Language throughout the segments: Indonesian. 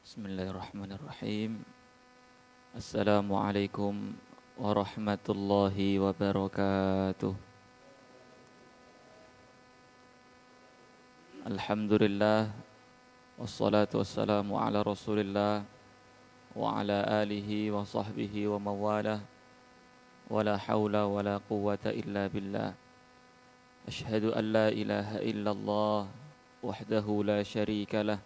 Bismillahirrahmanirrahim. Assalamualaikum warahmatullahi wabarakatuh. Alhamdulillah, wassalatu wassalamu ala rasulillah wa ala alihi wa sahbihi wa mawalah, wa la hawla wa la quwwata illa billah. Ashhadu an la ilaha illallah wahdahu la syarika lah,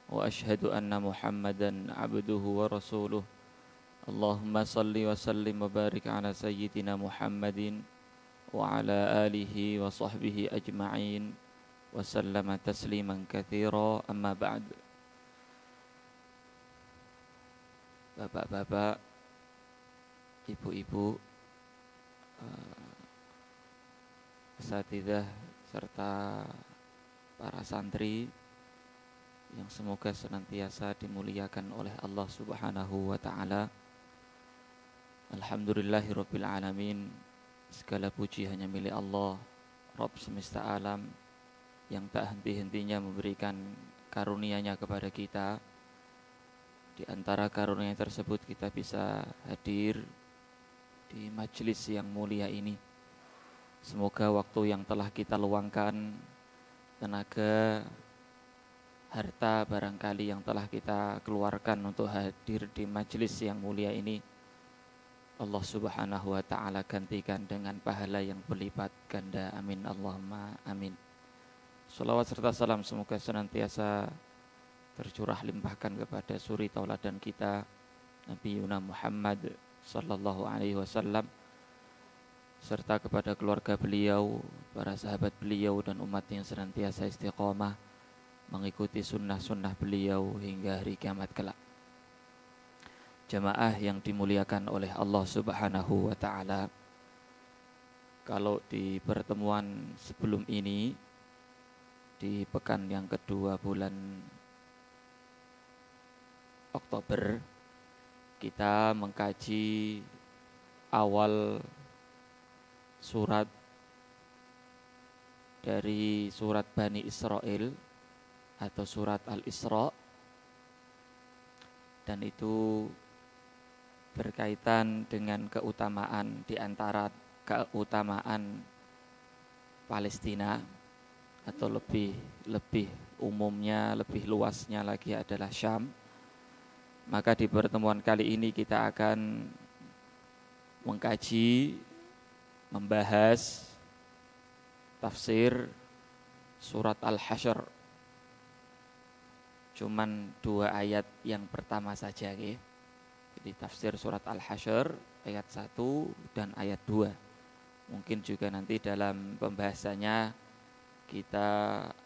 wa ashhadu anna Muhammadan abduhu wa rasuluh. Allahumma salli wa sallim wa barik ala sayyidina Muhammadin wa ala alihi wa sahbihi ajma'in wa sallama tasliman katsira, amma ba'd. Bapak-bapak, ibu-ibu, asatidzah serta para santri yang semoga senantiasa dimuliakan oleh Allah Subhanahu wa taala. Alhamdulillahirabbil alamin. Segala puji hanya milik Allah, Rabb semesta alam, yang tak henti-hentinya memberikan karunia-Nya kepada kita. Di antara karunia tersebut kita bisa hadir di majelis yang mulia ini. Semoga waktu yang telah kita luangkan, tenaga, harta barangkali yang telah kita keluarkan untuk hadir di majelis yang mulia ini, Allah Subhanahu wa ta'ala gantikan dengan pahala yang berlipat ganda. Amin Allahumma amin. Salawat serta salam semoga senantiasa tercurah limpahkan kepada suri tauladan kita, Nabi Yuna Muhammad sallallahu alaihi wasallam, serta kepada keluarga beliau, para sahabat beliau, dan umat yang senantiasa istiqomah mengikuti sunnah-sunnah beliau hingga hari kiamat kelak. Jamaah yang dimuliakan oleh Allah Subhanahu wa ta'ala, kalau di pertemuan sebelum ini, di pekan yang kedua bulan Oktober, kita mengkaji awal surat dari surat Bani Israel atau surat Al-Isra, dan itu berkaitan dengan keutamaan, di antara keutamaan Palestina, atau lebih umumnya, lebih luasnya lagi adalah Syam. Maka di pertemuan kali ini kita akan mengkaji, membahas tafsir surat Al-Hasyr. Cuman 2 ayat yang pertama saja, okay? Jadi tafsir surat Al-Hasyr ayat 1 dan ayat 2. Mungkin juga nanti dalam pembahasannya kita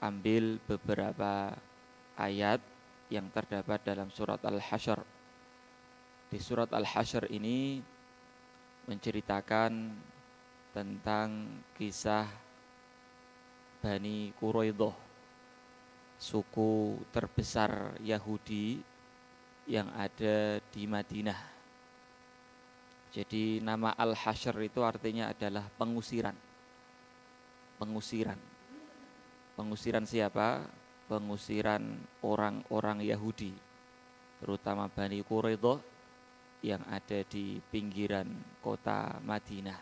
ambil beberapa ayat yang terdapat dalam surat Al-Hasyr. Di surat Al-Hasyr ini menceritakan tentang kisah Bani Quraidah, suku terbesar Yahudi yang ada di Madinah. Jadi nama Al-Hasyr itu artinya adalah pengusiran. Pengusiran siapa? Pengusiran orang-orang Yahudi, terutama Bani Quraidah yang ada di pinggiran kota Madinah.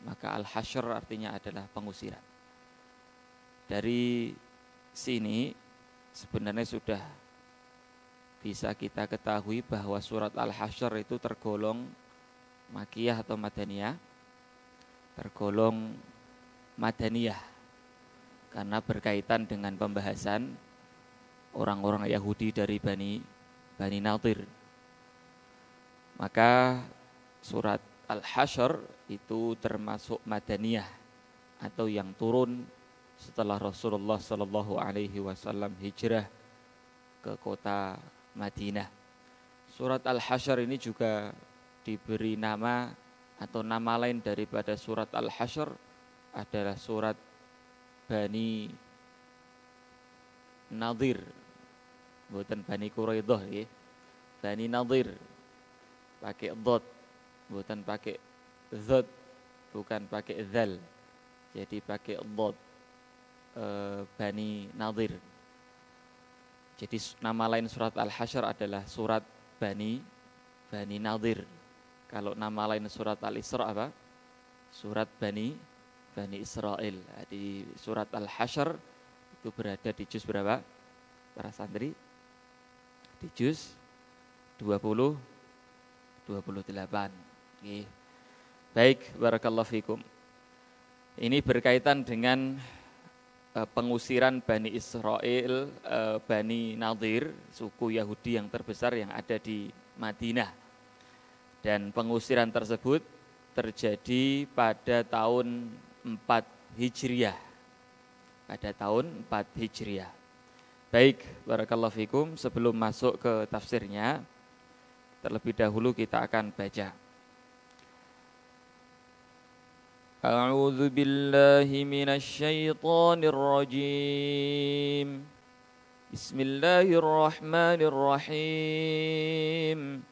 Maka Al-Hasyr artinya adalah pengusiran. Dari sini sebenarnya sudah bisa kita ketahui bahwa surat Al-Hasyr itu tergolong Makiyah atau Madaniyah. Tergolong Madaniyah karena berkaitan dengan pembahasan orang-orang Yahudi dari Bani Nadir. Maka surat Al-Hasyr itu termasuk Madaniyah atau yang turun setelah Rasulullah sallallahu alaihi wasallam hijrah ke kota Madinah. Surat Al-Hasyr ini juga diberi nama atau nama lain daripada surat Al-Hasyr adalah surat Bani Nadir. Bukan Bani Quraidah, ya. Bani Nadir pakai dhad, bukan pakai zad, bukan pakai zal. Jadi pakai dhad, Bani Nadir. Jadi nama lain surat Al-Hasyr adalah surat Bani Nadir. Kalau nama lain surat Al-Isra apa? Surat Bani Israel. Di surat Al-Hasyr itu berada di juz berapa? Para santri? Di juz 28. Oke. Baik, barakallahu fikum. Ini berkaitan dengan pengusiran Bani Israel, Bani Nadir, suku Yahudi yang terbesar yang ada di Madinah. Dan pengusiran tersebut terjadi pada tahun 4 Hijriah. Pada tahun 4 Hijriah. Baik, barakallahu fikum, sebelum masuk ke tafsirnya, terlebih dahulu kita akan baca. A'udzu billahi minasy syaithanir rajim. Bismillahirrahmanirrahim.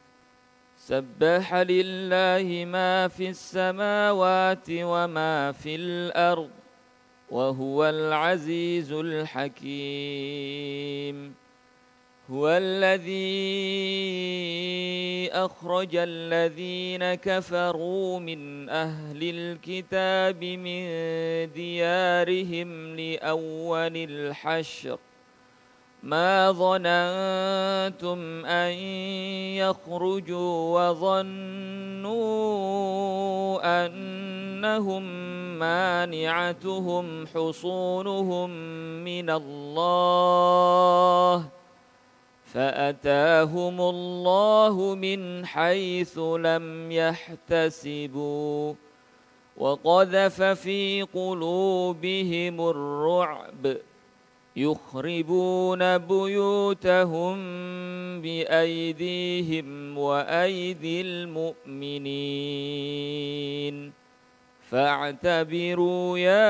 Sabbaha lillahi ma fis samawati wa ma fil ard wa huwal azizul hakim. هو الذي أخرج الذين كفروا من أهل الكتاب من ديارهم لأول الحشر ما ظننتم أن يخرجوا وظنوا أنهم مانعتهم حصونهم من الله فأتاهم الله من حيث لم يحتسبوا وقذف في قلوبهم الرعب يخربون بيوتهم بأيديهم وأيدي المؤمنين فاعتبروا يا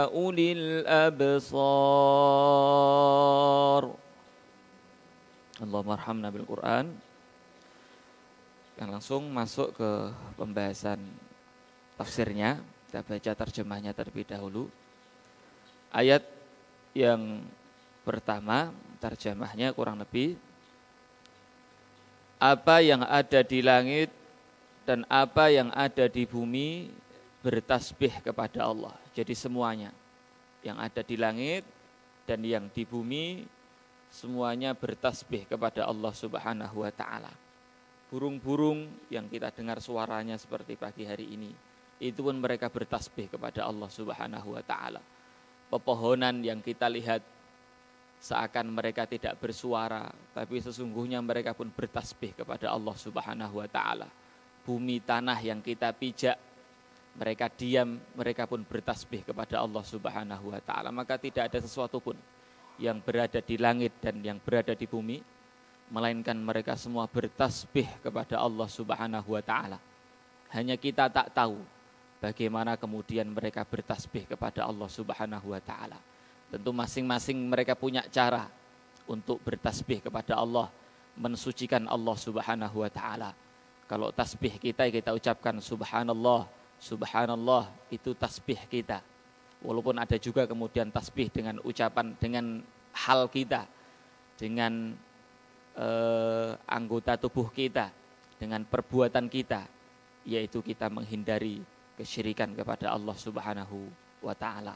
أولي الأبصار. Allahumma arhamna bil Quran. Dan langsung masuk ke pembahasan tafsirnya. Kita baca terjemahnya terlebih dahulu. Ayat yang pertama, terjemahnya kurang lebih, apa yang ada di langit dan apa yang ada di bumi bertasbih kepada Allah. Jadi semuanya yang ada di langit dan yang di bumi semuanya bertasbih kepada Allah Subhanahu wa taala. Burung-burung yang kita dengar suaranya seperti pagi hari ini, itu pun mereka bertasbih kepada Allah Subhanahu wa taala. Pepohonan yang kita lihat seakan mereka tidak bersuara, tapi sesungguhnya mereka pun bertasbih kepada Allah Subhanahu wa taala. Bumi tanah yang kita pijak, mereka diam, mereka pun bertasbih kepada Allah Subhanahu wa taala. Maka tidak ada sesuatu pun yang berada di langit dan yang berada di bumi, melainkan mereka semua bertasbih kepada Allah Subhanahu wa taala. Hanya kita tak tahu bagaimana kemudian mereka bertasbih kepada Allah Subhanahu wa taala. Tentu masing-masing mereka punya cara untuk bertasbih kepada Allah, mensucikan Allah Subhanahu wa taala. Kalau tasbih kita ucapkan subhanallah, subhanallah, itu tasbih kita. Walaupun ada juga kemudian tasbih dengan ucapan, dengan hal kita, dengan anggota tubuh kita, dengan perbuatan kita, yaitu kita menghindari kesyirikan kepada Allah Subhanahu wa taala.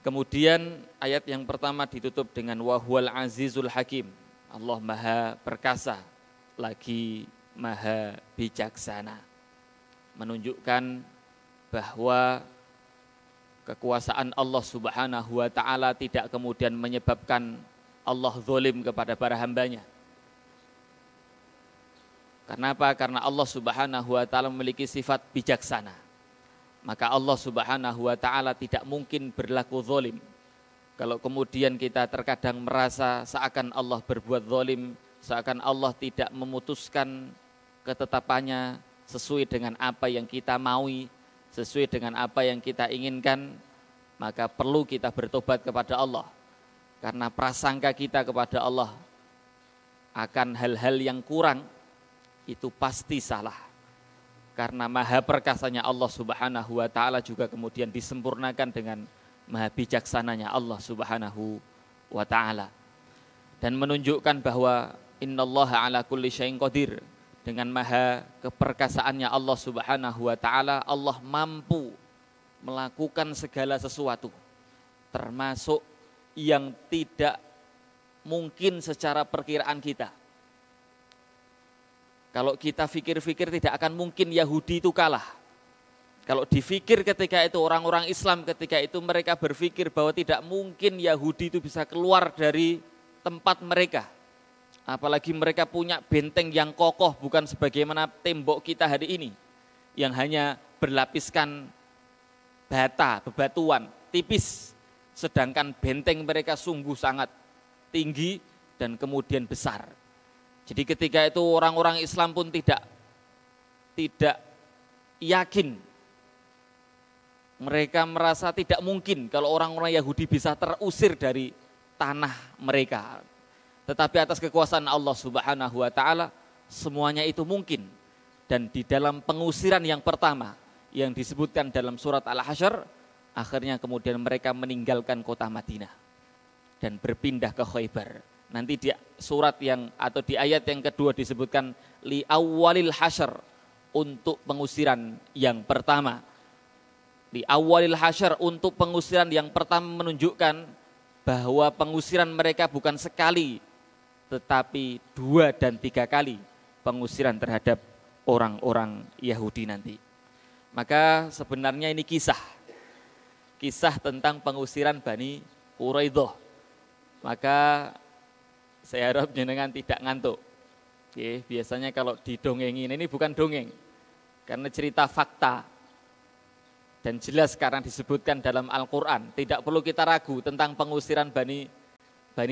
Kemudian ayat yang pertama ditutup dengan wa huwal azizul hakim. Allah Maha perkasa lagi Maha bijaksana, menunjukkan bahwa kekuasaan Allah Subhanahu wa taala tidak kemudian menyebabkan Allah zalim kepada para hambanya. Kenapa? Karena Allah Subhanahu wa taala memiliki sifat bijaksana. Maka Allah Subhanahu wa taala tidak mungkin berlaku zalim. Kalau kemudian kita terkadang merasa seakan Allah berbuat zalim, seakan Allah tidak memutuskan ketetapannya sesuai dengan apa yang kita maui, sesuai dengan apa yang kita inginkan, maka perlu kita bertobat kepada Allah. Karena prasangka kita kepada Allah akan hal-hal yang kurang, itu pasti salah. Karena maha perkasanya Allah Subhanahu wa taala juga kemudian disempurnakan dengan maha bijaksananya Allah Subhanahu wa ta'ala. Dan menunjukkan bahwa innallaha ala kulli syai'in qadir, dengan maha keperkasaannya Allah Subhanahu wa ta'ala, Allah mampu melakukan segala sesuatu, termasuk yang tidak mungkin secara perkiraan kita. Kalau kita fikir-fikir tidak akan mungkin Yahudi itu kalah. Kalau difikir ketika itu orang-orang Islam ketika itu mereka berpikir bahwa tidak mungkin Yahudi itu bisa keluar dari tempat mereka. Apalagi mereka punya benteng yang kokoh, bukan sebagaimana tembok kita hari ini yang hanya berlapiskan bata, bebatuan, tipis. Sedangkan benteng mereka sungguh sangat tinggi dan kemudian besar. Jadi ketika itu orang-orang Islam pun tidak yakin. Mereka merasa tidak mungkin kalau orang-orang Yahudi bisa terusir dari tanah mereka. Tetapi atas kekuasaan Allah Subhanahu wa ta'ala semuanya itu mungkin. Dan di dalam pengusiran yang pertama yang disebutkan dalam surat Al-Hasyr, akhirnya kemudian mereka meninggalkan kota Madinah dan berpindah ke Khaybar. Nanti di surat yang atau di ayat yang kedua disebutkan li awwalil hasyr, untuk pengusiran yang pertama. Di awalil hasyr, untuk pengusiran yang pertama menunjukkan bahwa pengusiran mereka bukan sekali tetapi 2 dan 3 kali pengusiran terhadap orang-orang Yahudi nanti. Maka sebenarnya ini kisah tentang pengusiran Bani Quraidah. Maka saya harap jenengan tidak ngantuk. Oke, biasanya kalau didongengin, ini bukan dongeng karena cerita fakta. Dan jelas sekarang disebutkan dalam Al-Quran. Tidak perlu kita ragu tentang pengusiran Bani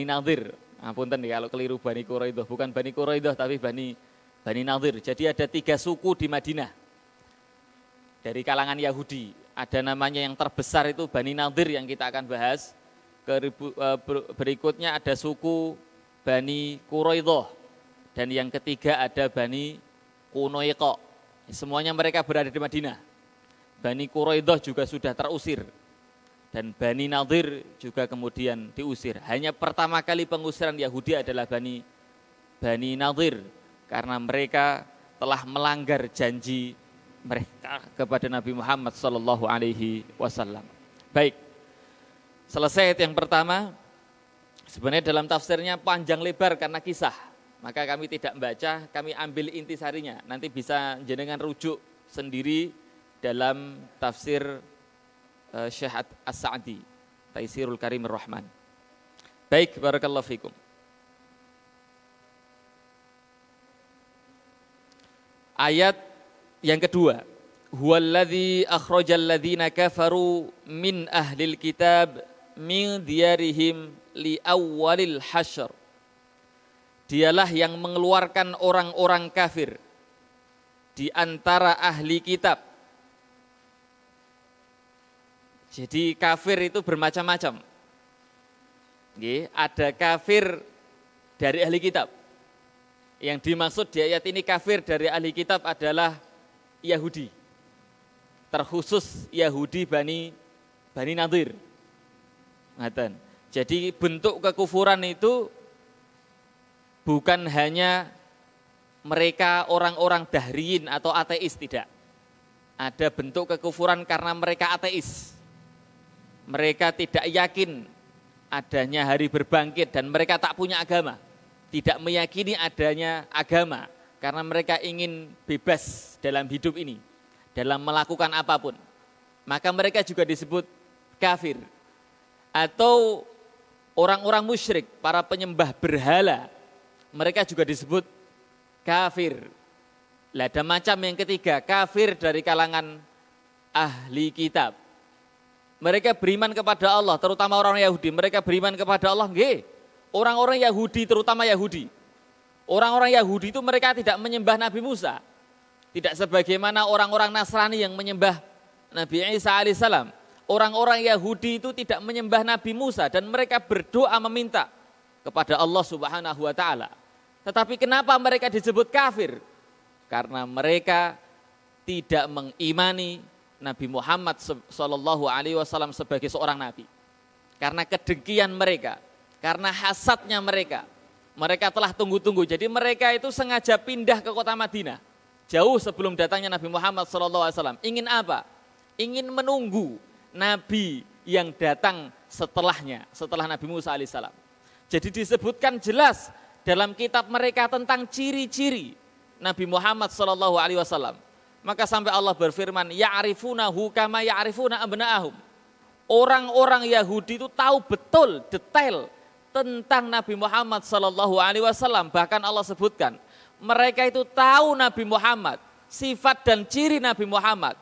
Nadir. Apunten kalau keliru Bani Quraidah. Bukan Bani Quraidah tapi Bani Nadir. Jadi ada 3 suku di Madinah. Dari kalangan Yahudi. Ada namanya yang terbesar itu Bani Nadir yang kita akan bahas. Berikutnya ada suku Bani Quraidah. Dan yang ketiga ada Bani Qunaiqa. Semuanya mereka berada di Madinah. Bani Quraidah juga sudah terusir dan Bani Nadir juga kemudian diusir. Hanya pertama kali pengusiran Yahudi adalah Bani Nadir karena mereka telah melanggar janji mereka kepada Nabi Muhammad SAW. Baik, selesai yang pertama. Sebenarnya dalam tafsirnya panjang lebar karena kisah. Maka kami tidak membaca, kami ambil intisarinya. Nanti bisa jenengan rujuk sendiri dalam tafsir Syekh As-Sa'di, Taisirul Karimir Rahman. Baik, barakallahu fikum. Ayat yang kedua, huwallazi akhrajal ladzina kafaru min ahlil kitab min diyarihim li awwalil hasyr. Dialah yang mengeluarkan orang-orang kafir di antara ahli kitab. Jadi kafir itu bermacam-macam. Ada kafir dari ahli kitab. Yang dimaksud di ayat ini kafir dari ahli kitab adalah Yahudi. Terkhusus Yahudi Bani Nadir. Jadi bentuk kekufuran itu bukan hanya mereka orang-orang dahriyin atau ateis, tidak. Ada bentuk kekufuran karena mereka ateis. Mereka tidak yakin adanya hari berbangkit dan mereka tak punya agama. Tidak meyakini adanya agama karena mereka ingin bebas dalam hidup ini, dalam melakukan apapun. Maka mereka juga disebut kafir. Atau orang-orang musyrik, para penyembah berhala, mereka juga disebut kafir. Ada macam yang ketiga, kafir dari kalangan ahli kitab. Mereka beriman kepada Allah, terutama orang Yahudi. Mereka beriman kepada Allah, nggih. Orang-orang Yahudi, terutama Yahudi. Orang-orang Yahudi itu mereka tidak menyembah Nabi Musa. Tidak sebagaimana orang-orang Nasrani yang menyembah Nabi Isa alaihissalam. Orang-orang Yahudi itu tidak menyembah Nabi Musa dan mereka berdoa meminta kepada Allah Subhanahu wa ta'ala. Tetapi kenapa mereka disebut kafir? Karena mereka tidak mengimani Nabi Muhammad Shallallahu Alaihi Wasallam sebagai seorang nabi. Karena kedengkian mereka, karena hasadnya mereka, mereka telah tunggu-tunggu. Jadi mereka itu sengaja pindah ke kota Madinah, jauh sebelum datangnya Nabi Muhammad Shallallahu Alaihi Wasallam. Ingin apa? Ingin menunggu nabi yang datang setelahnya, setelah Nabi Musa alaihissalam. Jadi disebutkan jelas dalam kitab mereka tentang ciri-ciri Nabi Muhammad Shallallahu Alaihi Wasallam. Maka sampai Allah berfirman, ya'rifunahu kama ya'rifuna abna'ahum. Orang-orang Yahudi itu tahu betul, detail tentang Nabi Muhammad Shallallahu Alaihi Wasallam. Bahkan Allah sebutkan, mereka itu tahu Nabi Muhammad, sifat dan ciri Nabi Muhammad,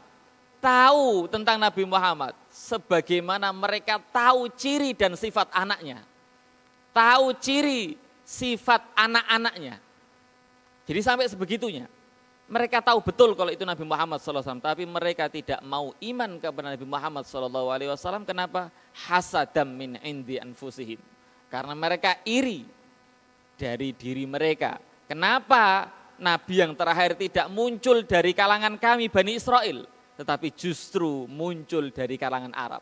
tahu tentang Nabi Muhammad, sebagaimana mereka tahu ciri dan sifat anaknya, tahu ciri sifat anak-anaknya. Jadi sampai sebegitunya. Mereka tahu betul kalau itu Nabi Muhammad SAW, tapi mereka tidak mau iman kepada Nabi Muhammad SAW. Kenapa? Hasadam min indi anfusihim. Karena mereka iri dari diri mereka. Kenapa Nabi yang terakhir tidak muncul dari kalangan kami Bani Israel, tetapi justru muncul dari kalangan Arab.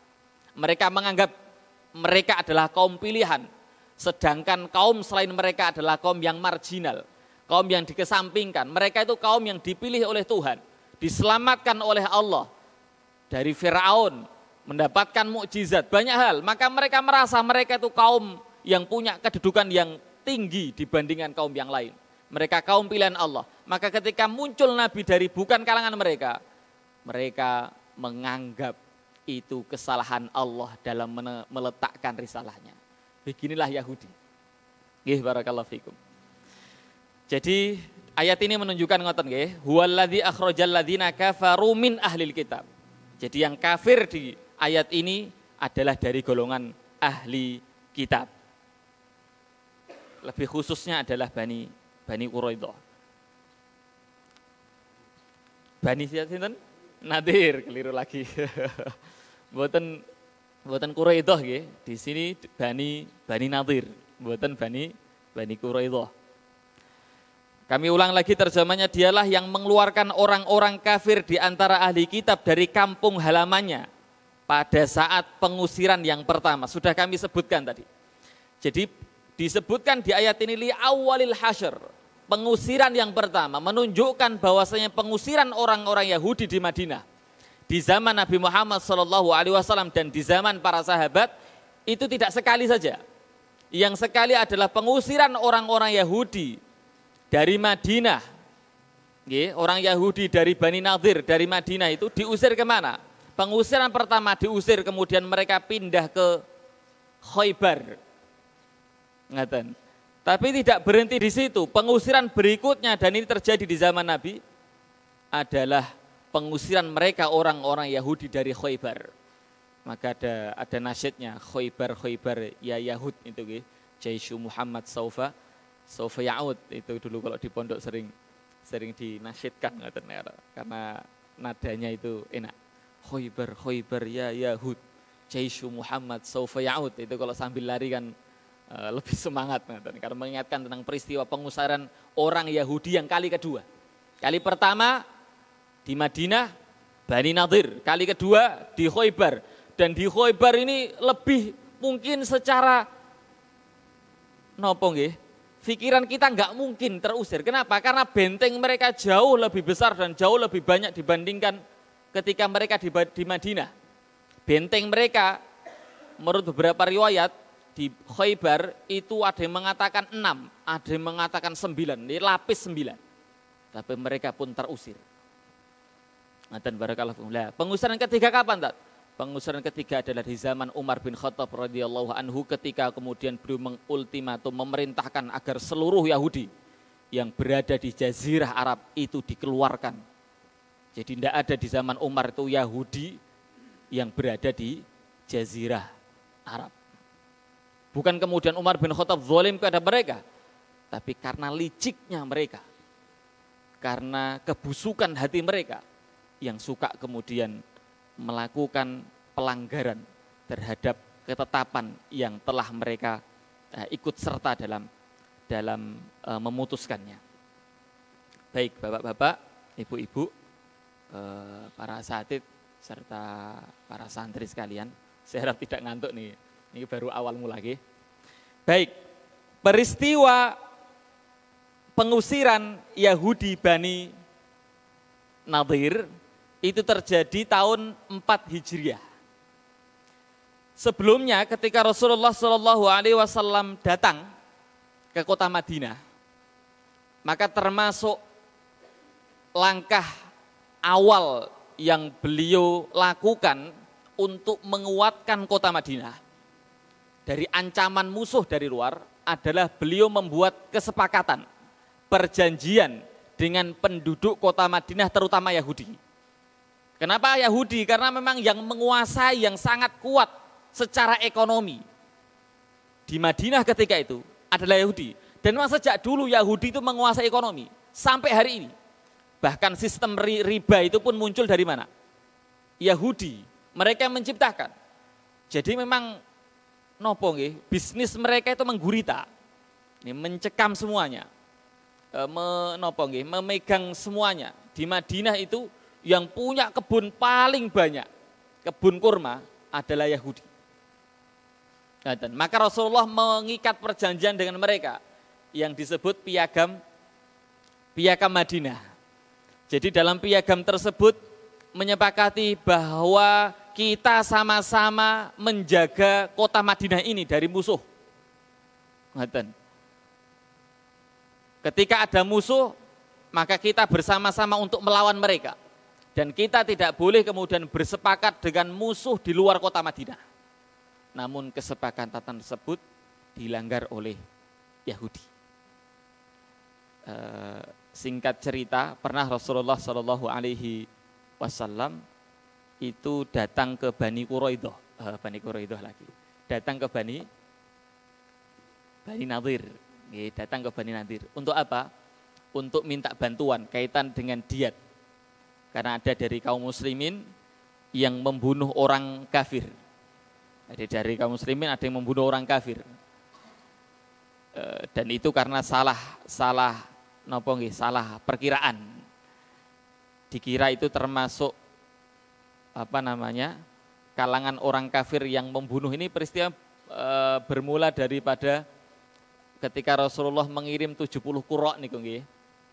Mereka menganggap mereka adalah kaum pilihan, sedangkan kaum selain mereka adalah kaum yang marginal. Kaum yang dikesampingkan, mereka itu kaum yang dipilih oleh Tuhan, diselamatkan oleh Allah dari Firaun, mendapatkan mukjizat, banyak hal. Maka mereka merasa mereka itu kaum yang punya kedudukan yang tinggi dibandingkan kaum yang lain. Mereka kaum pilihan Allah. Maka ketika muncul Nabi dari bukan kalangan mereka, mereka menganggap itu kesalahan Allah dalam meletakkan risalahnya. Beginilah Yahudi. Nggih, barakallahu fikum. Jadi ayat ini menunjukkan ngoten nggih, huwallazi akhrajal ladzina kafaru min ahlil kitab. Jadi yang kafir di ayat ini adalah dari golongan ahli kitab. Lebih khususnya adalah Bani Quraidah. Bani sinten? Nadir, keliru lagi. Mboten Quraidah nggih. Di sini Bani Nadir, mboten Bani Quraidah. Kami ulang lagi terjemahnya, dialah yang mengeluarkan orang-orang kafir di antara ahli kitab dari kampung halamannya pada saat pengusiran yang pertama. Sudah kami sebutkan tadi. Jadi disebutkan di ayat ini li awalil hasyr, pengusiran yang pertama, menunjukkan bahwasanya pengusiran orang-orang Yahudi di Madinah di zaman Nabi Muhammad SAW dan di zaman para sahabat itu tidak sekali saja. Yang sekali adalah pengusiran orang-orang Yahudi dari Madinah. Orang Yahudi dari Bani Nadir, dari Madinah itu diusir kemana? Pengusiran pertama diusir, kemudian mereka pindah ke Khaybar. Ngaten. Tapi tidak berhenti di situ. Pengusiran berikutnya, dan ini terjadi di zaman Nabi, adalah pengusiran mereka orang-orang Yahudi dari Khaybar. Maka ada nasyidnya, Khaybar ya Yahud itu nggih. Jaisyu Muhammad Saufa Ya'ud, itu dulu kalau di pondok sering dinasyidkan karena nadanya itu enak. Khaybar ya Yahud, Jaisyu Muhammad Saufa Ya'ud, itu kalau sambil lari kan lebih semangat karena mengingatkan tentang peristiwa pengusiran orang Yahudi yang kali kedua. Kali pertama di Madinah Bani Nadir, kali kedua di Khaybar, dan di Khaybar ini lebih mungkin secara nopo nggih, pikiran kita nggak mungkin terusir. Kenapa? Karena benteng mereka jauh lebih besar dan jauh lebih banyak dibandingkan ketika mereka di Madinah. Benteng mereka menurut beberapa riwayat di Khaybar itu ada yang mengatakan 6, ada yang mengatakan 9, ini lapis 9. Tapi mereka pun terusir. Dan barakallahu fikum. Pengusiran ketiga kapan, Tat? Pengusiran ketiga adalah di zaman Umar bin Khattab radhiyallahu anhu, ketika kemudian beliau mengultimatum, memerintahkan agar seluruh Yahudi yang berada di Jazirah Arab itu dikeluarkan. Jadi tidak ada di zaman Umar itu Yahudi yang berada di Jazirah Arab. Bukan kemudian Umar bin Khattab zalim kepada mereka, tapi karena liciknya mereka, karena kebusukan hati mereka yang suka kemudian melakukan pelanggaran terhadap ketetapan yang telah mereka ikut serta dalam memutuskannya. Baik Bapak-bapak, Ibu-ibu, para asatidz serta para santri sekalian. Saya harap tidak ngantuk nih. Ini baru awal mula lagi. Baik, peristiwa pengusiran Yahudi Bani Nadir itu terjadi tahun 4 Hijriah. Sebelumnya ketika Rasulullah SAW datang ke kota Madinah, maka termasuk langkah awal yang beliau lakukan untuk menguatkan kota Madinah dari ancaman musuh dari luar adalah beliau membuat kesepakatan, perjanjian dengan penduduk kota Madinah terutama Yahudi. Kenapa Yahudi? Karena memang yang menguasai yang sangat kuat secara ekonomi di Madinah ketika itu adalah Yahudi. Dan memang sejak dulu Yahudi itu menguasai ekonomi sampai hari ini. Bahkan sistem riba itu pun muncul dari mana? Yahudi, mereka yang menciptakan. Jadi memang nopo nggih, bisnis mereka itu menggurita. Ini mencekam semuanya. Memegang semuanya. Di Madinah itu yang punya kebun paling banyak, kebun kurma adalah Yahudi. Maka Rasulullah mengikat perjanjian dengan mereka yang disebut piagam Madinah. Jadi dalam piagam tersebut menyepakati bahwa kita sama-sama menjaga kota Madinah ini dari musuh. Ketika ada musuh, maka kita bersama-sama untuk melawan mereka. Dan kita tidak boleh kemudian bersepakat dengan musuh di luar kota Madinah. Namun kesepakatan tersebut dilanggar oleh Yahudi. Singkat cerita, pernah Rasulullah SAW itu datang ke Bani Quraidah, datang ke Bani Nadir, datang ke Bani Nadir. Untuk apa? Untuk minta bantuan kaitan dengan diat. Karena ada dari kaum muslimin yang membunuh orang kafir. Ada dari kaum muslimin ada yang membunuh orang kafir. Dan itu karena salah perkiraan. Dikira itu termasuk kalangan orang kafir yang membunuh. Ini peristiwa bermula daripada ketika Rasulullah mengirim 70 qurra niku nggih,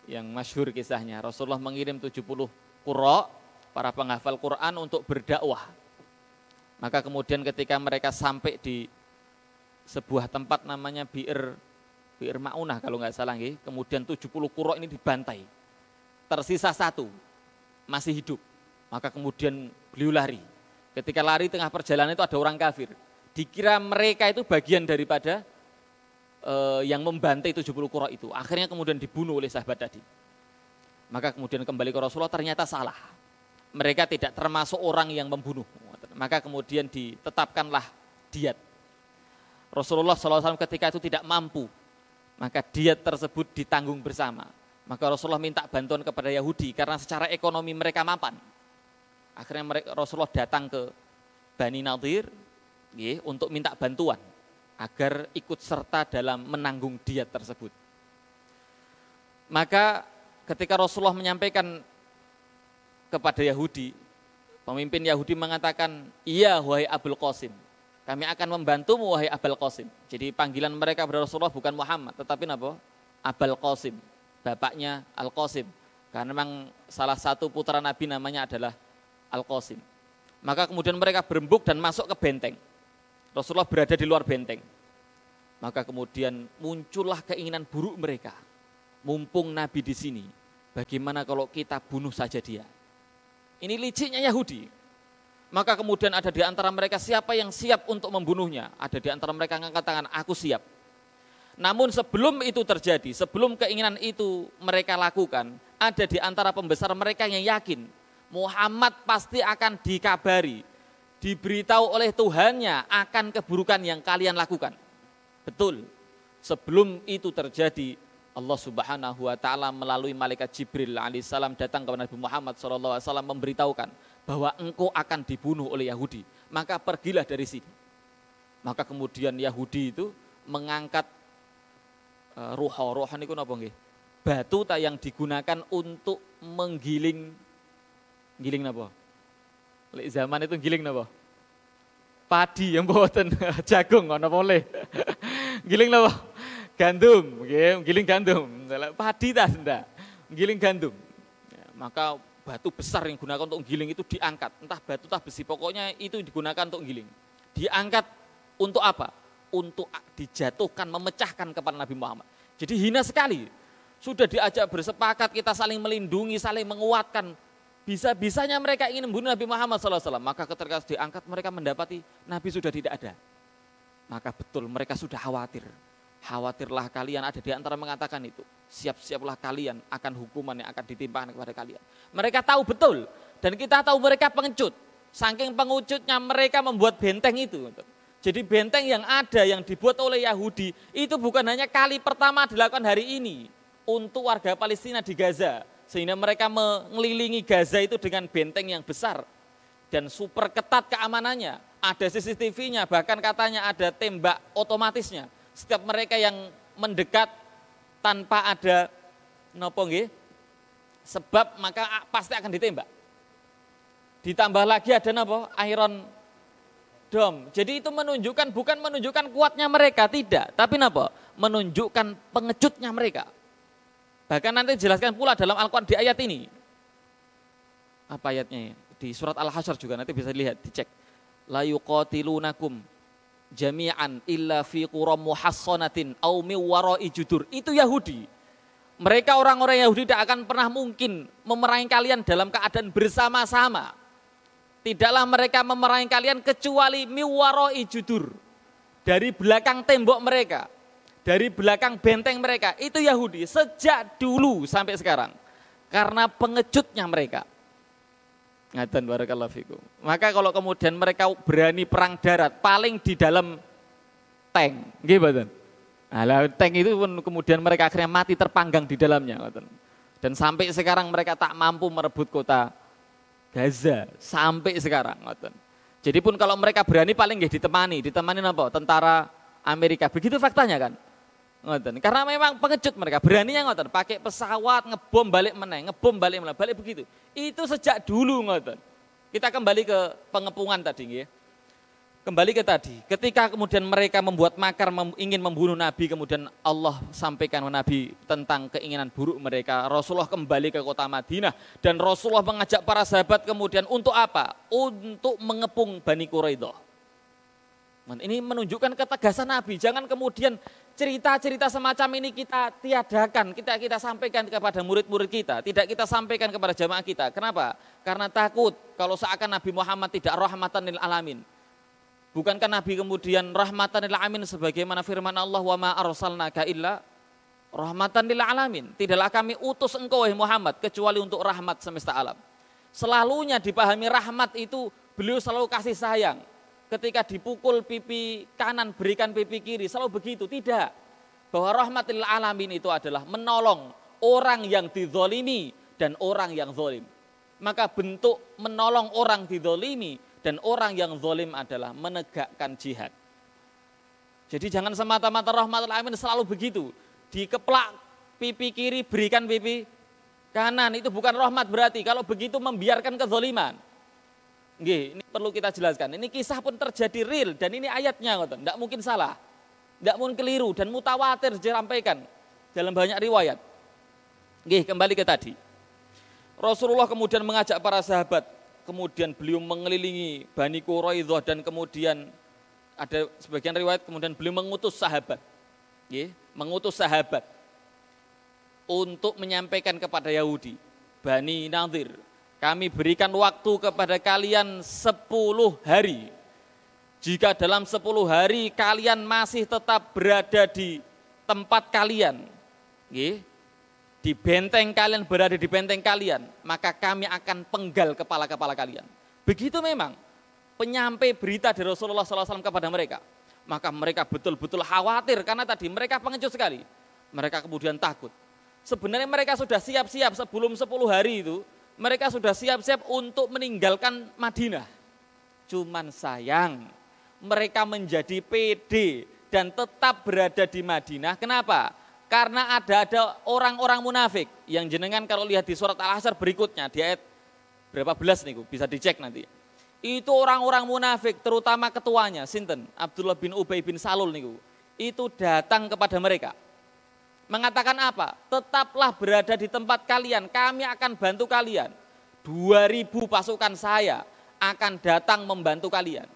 yang masyhur kisahnya. Rasulullah mengirim 70 qurra, para penghafal Quran untuk berdakwah. Maka kemudian ketika mereka sampai di sebuah tempat namanya Bi'r Ma'unah kalau nggak salah nggih, kemudian 70 qurra ini dibantai. Tersisa satu masih hidup. Maka kemudian beliau lari. Ketika lari tengah perjalanan itu ada orang kafir. Dikira mereka itu bagian daripada yang membantai 70 qurra itu. Akhirnya kemudian dibunuh oleh sahabat tadi. Maka kemudian kembali ke Rasulullah, ternyata salah. Mereka tidak termasuk orang yang membunuh. Maka kemudian ditetapkanlah diat. Rasulullah SAW ketika itu tidak mampu, maka diat tersebut ditanggung bersama. Maka Rasulullah minta bantuan kepada Yahudi karena secara ekonomi mereka mapan. Akhirnya Rasulullah datang ke Bani Nadir untuk minta bantuan agar ikut serta dalam menanggung diat tersebut. Maka ketika Rasulullah menyampaikan kepada Yahudi, pemimpin Yahudi mengatakan, iya wahai Abul Qasim, kami akan membantumu wahai Abul Qasim. Jadi panggilan mereka kepada Rasulullah bukan Muhammad, tetapi apa? Abul Qasim, bapaknya Al Qasim. Karena memang salah satu putra Nabi namanya adalah Al Qasim. Maka kemudian mereka berembuk dan masuk ke benteng. Rasulullah berada di luar benteng. Maka kemudian muncullah keinginan buruk mereka. Mumpung Nabi di sini, bagaimana kalau kita bunuh saja dia? Ini liciknya Yahudi. Maka kemudian ada di antara mereka siapa yang siap untuk membunuhnya. Ada di antara mereka yang angkat tangan, aku siap. Namun sebelum itu terjadi, sebelum keinginan itu mereka lakukan, ada di antara pembesar mereka yang yakin Muhammad pasti akan dikabari, diberitahu oleh Tuhannya akan keburukan yang kalian lakukan. Betul, sebelum itu terjadi, Allah Subhanahu wa taala melalui malaikat Jibril alaihissalam datang kepada Nabi Muhammad SAW memberitahukan bahwa engkau akan dibunuh oleh Yahudi. Maka pergilah dari sini. Maka kemudian Yahudi itu mengangkat ruha niku napa nggih? Batu yang digunakan untuk menggiling napa? Lek zaman itu giling napa? Padi yang mboten jagung ana boleh. Giling napa? Gandum, nggih, giling gandum. Padi ta ndak? Giling gandum. Ya, maka batu besar yang digunakan untuk giling itu diangkat, entah batu entah besi, pokoknya itu digunakan untuk giling. Diangkat untuk apa? Untuk dijatuhkan, memecahkan kepada Nabi Muhammad. Jadi hina sekali. Sudah diajak bersepakat, kita saling melindungi, saling menguatkan. Bisa-bisanya mereka ingin membunuh Nabi Muhammad SAW. Maka ketika diangkat mereka mendapati Nabi sudah tidak ada. Maka betul mereka sudah khawatir. Khawatirlah kalian, ada di antara mengatakan itu. Siap-siaplah kalian akan hukuman yang akan ditimpakan kepada kalian. Mereka tahu betul. Dan kita tahu mereka pengecut. Saking pengecutnya mereka membuat benteng itu. Jadi benteng yang ada yang dibuat oleh Yahudi itu bukan hanya kali pertama dilakukan hari ini. Untuk warga Palestina di Gaza. Sehingga mereka mengelilingi Gaza itu dengan benteng yang besar dan super ketat keamanannya. Ada CCTV-nya, bahkan katanya ada tembak otomatisnya. Setiap mereka yang mendekat tanpa ada nopo nggih, sebab maka pasti akan ditembak. Ditambah lagi ada nopo? Iron Dome. Jadi itu menunjukkan bukan menunjukkan kuatnya mereka, tidak, tapi nopo? Menunjukkan pengecutnya mereka. Bahkan nanti dijelaskan pula dalam Al-Quran di ayat ini. Apa ayatnya? Di surat Al-Hasyr juga nanti bisa dilihat, dicek. La yuqatilunakum jami'an illa fi quram muhassanatin aw min wara'i judur. Itu Yahudi. Mereka orang-orang Yahudi tidak akan pernah mungkin memerangi kalian dalam keadaan bersama-sama. Tidaklah mereka memerangi kalian kecuali min wara'i judur. Dari belakang tembok mereka. Dari belakang benteng mereka, itu Yahudi sejak dulu sampai sekarang. Karena pengecutnya mereka. Ngaten barakallahu fikum. Maka kalau kemudian mereka berani perang darat, paling di dalam tank. Nggih mboten? Nah, tank itu pun kemudian mereka akhirnya mati terpanggang di dalamnya. Dan sampai sekarang mereka tak mampu merebut kota Gaza. Sampai sekarang. Jadi pun kalau mereka berani paling nggih ditemani apa? Tentara Amerika. Begitu faktanya kan? Ngoten. Karena memang pengecut mereka, beraninya ngoten, pakai pesawat ngebom balik meneh, balik begitu. Itu sejak dulu ngoten. Kita kembali ke pengepungan tadi nggih. Kembali ke tadi, ketika kemudian mereka membuat makar ingin membunuh Nabi, kemudian Allah sampaikan kepada Nabi tentang keinginan buruk mereka. Rasulullah kembali ke kota Madinah dan Rasulullah mengajak para sahabat kemudian untuk apa? Untuk mengepung Bani Quraidah. Ini menunjukkan ketegasan Nabi. Jangan kemudian cerita-cerita semacam ini kita tiadakan, kita sampaikan kepada murid-murid kita, tidak kita sampaikan kepada jamaah kita. Kenapa? Karena takut kalau seakan Nabi Muhammad tidak rahmatan lil alamin. Bukankah Nabi kemudian rahmatan lil alamin sebagaimana firman Allah, wa ma arsalnaka illa rahmatan lil alamin. Tidaklah kami utus engkau wahai Muhammad kecuali untuk rahmat semesta alam. Selalunya dipahami rahmat itu beliau selalu kasih sayang. Ketika dipukul pipi kanan, berikan pipi kiri, selalu begitu. Tidak. Bahwa rahmatil alamin itu adalah menolong orang yang dizolimi dan orang yang zolim. Maka bentuk menolong orang dizolimi dan orang yang zolim adalah menegakkan jihad. Jadi jangan semata-mata rahmatil alamin selalu begitu. Dikeplak pipi kiri, berikan pipi kanan, itu bukan rahmat berarti. Kalau begitu membiarkan kezoliman. Nggih, ini perlu kita jelaskan. Ini kisah pun terjadi real dan ini ayatnya, tidak mungkin salah, tidak mungkin keliru dan mutawatir disampaikan dalam banyak riwayat. Nggih, kembali ke tadi. Rasulullah kemudian mengajak para sahabat, kemudian beliau mengelilingi Bani Quraidah dan kemudian ada sebagian riwayat kemudian beliau mengutus sahabat, nggih, mengutus sahabat untuk menyampaikan kepada Yahudi, Bani Nadir. Kami berikan waktu kepada kalian 10 hari. Jika dalam 10 hari kalian masih tetap berada di tempat kalian, di benteng kalian, berada di benteng kalian, maka kami akan penggal kepala-kepala kalian. Begitu memang penyampai berita dari Rasulullah SAW kepada mereka. Maka mereka betul-betul khawatir karena tadi mereka pengecut sekali. Mereka kemudian takut. Sebenarnya mereka sudah siap-siap sebelum 10 hari itu. Mereka sudah siap-siap untuk meninggalkan Madinah. Cuman sayang, mereka menjadi pede dan tetap berada di Madinah. Kenapa? Karena ada orang-orang munafik yang jenengan kalau lihat di surat Al-Hasyr berikutnya di ayat berapa belas nih, bisa dicek nanti. Itu orang-orang munafik, terutama ketuanya, sinten Abdullah bin Ubay bin Salul niku, itu datang kepada mereka. Mengatakan apa? Tetaplah berada di tempat kalian, kami akan bantu kalian. 2000 pasukan saya akan datang membantu kalian.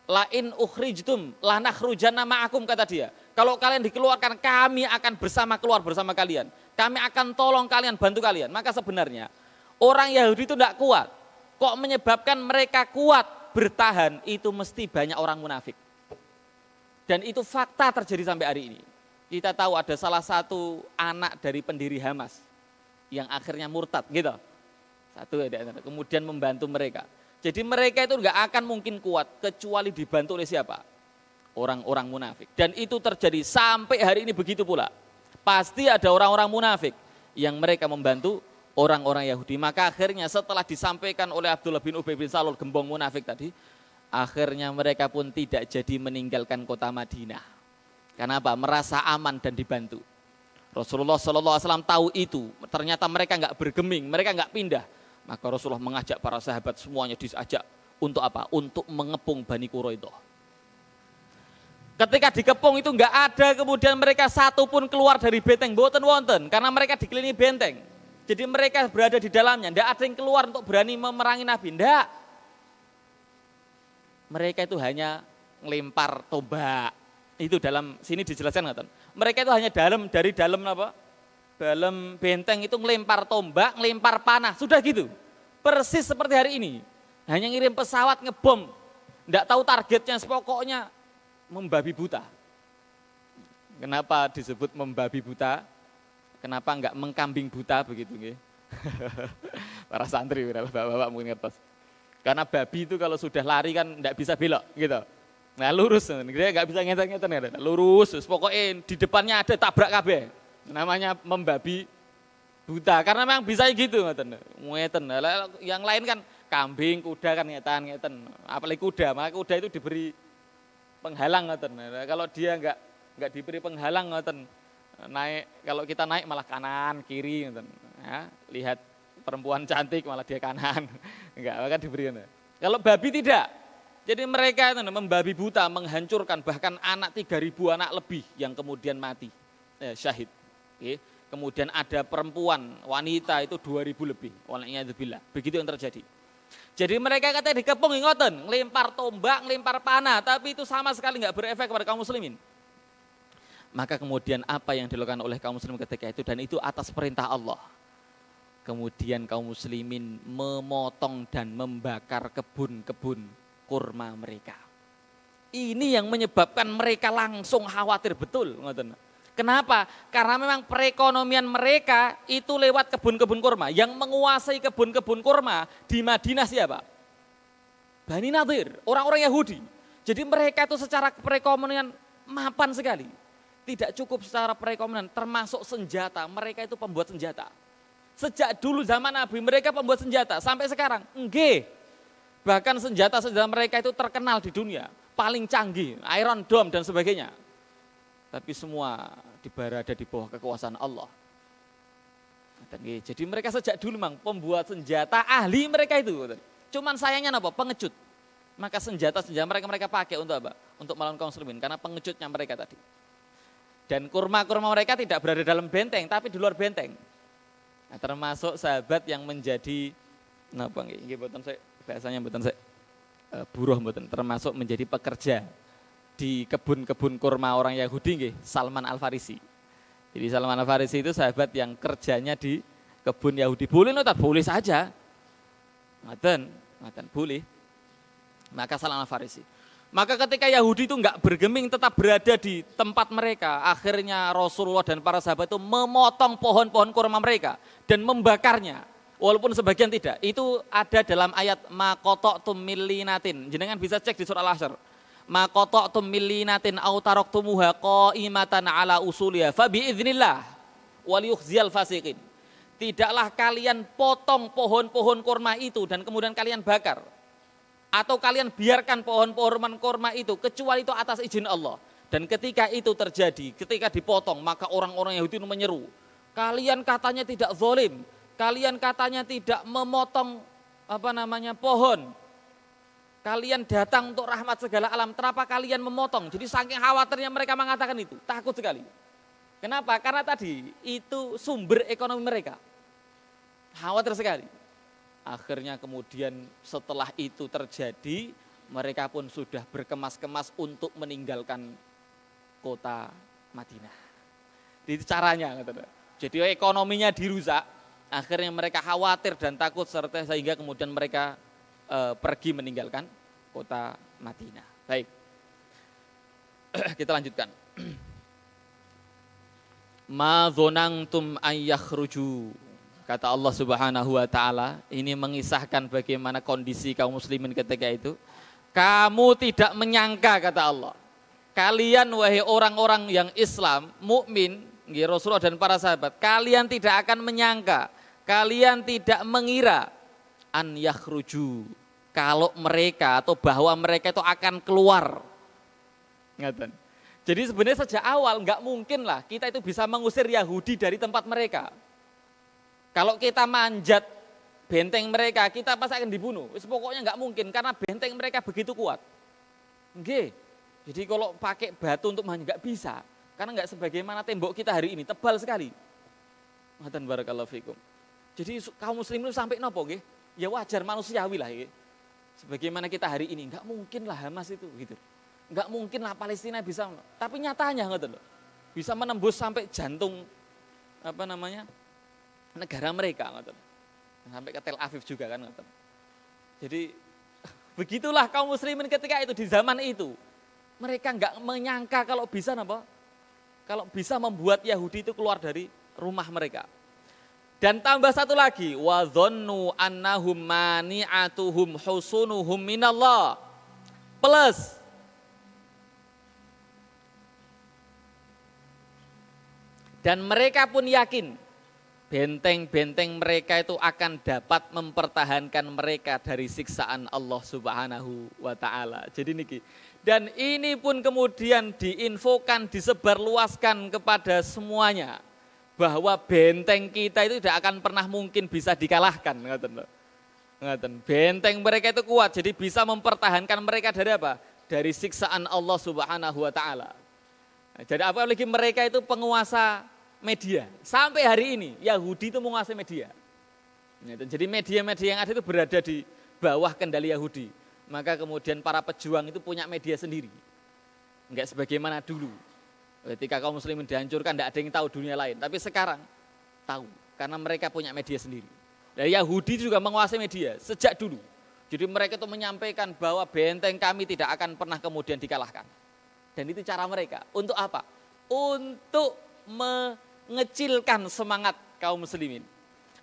Lain ukhrijtum lanakhrujanna ma'akum, kata dia. Kalau kalian dikeluarkan, kami akan keluar bersama kalian. Kami akan tolong kalian, bantu kalian. Maka sebenarnya orang Yahudi itu tidak kuat. Kok menyebabkan mereka kuat bertahan, itu mesti banyak orang munafik. Dan itu fakta terjadi sampai hari ini. Kita tahu ada salah satu anak dari pendiri Hamas yang akhirnya murtad gitu. Satu ya, kemudian membantu mereka. Jadi mereka itu enggak akan mungkin kuat kecuali dibantu oleh siapa? Orang-orang munafik. Dan itu terjadi sampai hari ini begitu pula. Pasti ada orang-orang munafik yang mereka membantu orang-orang Yahudi. Maka akhirnya setelah disampaikan oleh Abdullah bin Ubay bin Salul, gembong munafik tadi, akhirnya mereka pun tidak jadi meninggalkan kota Madinah. Karena apa? Merasa aman dan dibantu. Rasulullah SAW tahu itu, ternyata mereka enggak bergeming, mereka enggak pindah. Maka Rasulullah mengajak para sahabat semuanya diajak untuk apa? Untuk mengepung Bani Quraidah. Ketika dikepung itu enggak ada kemudian mereka satu pun keluar dari benteng, boten wonten, karena mereka dikelilingi benteng. Jadi mereka berada di dalamnya, enggak ada yang keluar untuk berani memerangi Nabi, enggak. Mereka itu hanya ngelempar tombak. Itu dalam sini dijelaskan enggak? Mereka itu hanya dari dalam apa? Dalam benteng itu ngelempar tombak, ngelempar panah, sudah gitu. Persis seperti hari ini. Hanya ngirim pesawat ngebom. Enggak tahu targetnya, pokoknya membabi buta. Kenapa disebut membabi buta? Kenapa enggak mengkambing buta begitu nggih? Para santri, bapak-bapak mungkin ngertos. Karena babi itu kalau sudah lari kan enggak bisa belok gitu. Nah lurus, dia enggak bisa ngeten-ngeten, lurus, pokoknya di depannya ada tabrak kabeh. Namanya membabi buta, karena memang bisa gitu ngeten. Yang lain kan kambing, kuda kan ngeten. Apalagi kuda, maka kuda itu diberi penghalang ngeten. Kalau dia enggak diberi penghalang ngeten, naik, kalau kita naik malah kanan kiri ngeten. Ya, lihat perempuan cantik malah dia kanan. Enggak, maka diberi. Kalau babi tidak. Jadi mereka itu membabi buta, menghancurkan bahkan anak 3.000 anak lebih yang kemudian mati, syahid. Oke. Kemudian ada perempuan, wanita itu 2.000 lebih. Wala'iyadzubillah. Begitu yang terjadi. Jadi mereka katanya dikepung ngoten, ngelempar tombak, ngelempar panah, tapi itu sama sekali enggak berefek kepada kaum muslimin. Maka kemudian apa yang dilakukan oleh kaum muslimin ketika itu, dan itu atas perintah Allah. Kemudian kaum muslimin memotong dan membakar kebun-kebun kurma mereka. Ini yang menyebabkan mereka langsung khawatir betul. Kenapa? Karena memang perekonomian mereka itu lewat kebun-kebun kurma. Yang menguasai kebun-kebun kurma di Madinah siapa? Bani Nadir, orang-orang Yahudi. Jadi mereka itu secara perekonomian mapan sekali. Tidak cukup secara perekonomian, termasuk senjata. Mereka itu pembuat senjata. Sejak dulu zaman Nabi mereka pembuat senjata. Sampai sekarang, enggak. Bahkan senjata-senjata mereka itu terkenal di dunia. Paling canggih, Iron Dome dan sebagainya. Tapi semua berada di bawah kekuasaan Allah. Jadi mereka sejak dulu memang pembuat senjata, ahli mereka itu. Cuman sayangnya apa? Pengecut. Maka senjata-senjata mereka pakai untuk apa? Untuk melawan kaum muslimin, karena pengecutnya mereka tadi. Dan kurma-kurma mereka tidak berada dalam benteng, tapi di luar benteng. Nah, termasuk sahabat yang menjadi, bahasanya mboten saya buruh mboten, termasuk menjadi pekerja di kebun-kebun kurma orang Yahudi nggih, Salman Al-Farisi. Jadi Salman Al-Farisi itu sahabat yang kerjanya di kebun Yahudi. Boleh tak? Boleh saja. Ngoten boleh. Maka Salman Al-Farisi. Maka ketika Yahudi itu enggak bergeming, tetap berada di tempat mereka, akhirnya Rasulullah dan para sahabat itu memotong pohon-pohon kurma mereka dan membakarnya. Walaupun sebagian tidak, itu ada dalam ayat maqata'tum millinatin. Jenengan bisa cek di surah Al-Hasyr. Maqata'tum millinatin aw taraktumuha qa'imatan ala usuliha fa biiznillah wa liyukhziyal fasiqin. Tidaklah kalian potong pohon-pohon kurma itu dan kemudian kalian bakar. Atau kalian biarkan pohon-pohon kurma itu kecuali itu atas izin Allah. Dan ketika itu terjadi, ketika dipotong, maka orang-orang Yahudi itu menyeru. Kalian katanya tidak zalim. Kalian katanya tidak memotong pohon, Kalian datang untuk rahmat segala alam, kenapa kalian memotong? Jadi saking khawatirnya mereka mengatakan itu, takut sekali. Kenapa? Karena tadi itu sumber ekonomi mereka. Khawatir sekali. Akhirnya kemudian setelah itu terjadi, mereka pun sudah berkemas-kemas untuk meninggalkan kota Madinah. Itu caranya. Jadi ekonominya dirusak, akhirnya mereka khawatir dan takut sehingga kemudian mereka pergi meninggalkan kota Madinah. Baik, kita lanjutkan. Ma dzanantum ayyakhruju. Kata Allah Subhanahu wa taala, ini mengisahkan bagaimana kondisi kaum muslimin ketika itu. Kamu tidak menyangka, kata Allah. Kalian wahai orang-orang yang Islam, mukmin, Rasulullah dan para sahabat, kalian tidak akan menyangka, kalian tidak mengira an yakhruju, kalau mereka atau bahwa mereka itu akan keluar. Ngaten. Jadi sebenarnya sejak awal nggak mungkin lah kita itu bisa mengusir Yahudi dari tempat mereka. Kalau kita manjat benteng mereka, kita pasti akan dibunuh. Pokoknya nggak mungkin karena benteng mereka begitu kuat. Nggih. Jadi kalau pakai batu untuk nggak bisa, karena nggak sebagaimana tembok kita hari ini tebal sekali. Ngaten barakallahu fikum. Jadi kaum muslimin sampai nopo nggih? Ya wajar manusiawi lah ya. Sebagaimana kita hari ini, nggak mungkin lah Hamas itu gitu. Nggak mungkin lah Palestina bisa, tapi nyatanya ngoten loh. Bisa menembus sampai jantung negara mereka ngoten. Sampai ke Tel Aviv juga kan ngoten. Jadi begitulah kaum muslimin ketika itu di zaman itu. Mereka nggak menyangka kalau bisa Kalau bisa membuat Yahudi itu keluar dari rumah mereka. Dan tambah satu lagi, wa dzannu annahum mani'atuhum husunuhum minallah. Plus dan mereka pun yakin benteng-benteng mereka itu akan dapat mempertahankan mereka dari siksaan Allah Subhanahu wa taala. Jadi niki. Dan ini pun kemudian diinfokan, disebarluaskan kepada semuanya. Bahwa benteng kita itu tidak akan pernah mungkin bisa dikalahkan. Benteng mereka itu kuat, jadi bisa mempertahankan mereka dari apa? Dari siksaan Allah Subhanahu wa taala. Jadi apalagi mereka itu penguasa media. Sampai hari ini Yahudi itu menguasai media. Jadi media-media yang ada itu berada di bawah kendali Yahudi. Maka kemudian para pejuang itu punya media sendiri. Enggak sebagaimana dulu. Ketika kaum muslimin dihancurkan, tidak ada yang tahu dunia lain. Tapi sekarang tahu, karena mereka punya media sendiri. Dan Yahudi juga menguasai media sejak dulu. Jadi mereka itu menyampaikan bahwa benteng kami tidak akan pernah kemudian dikalahkan. Dan itu cara mereka. Untuk apa? Untuk mengecilkan semangat kaum muslimin.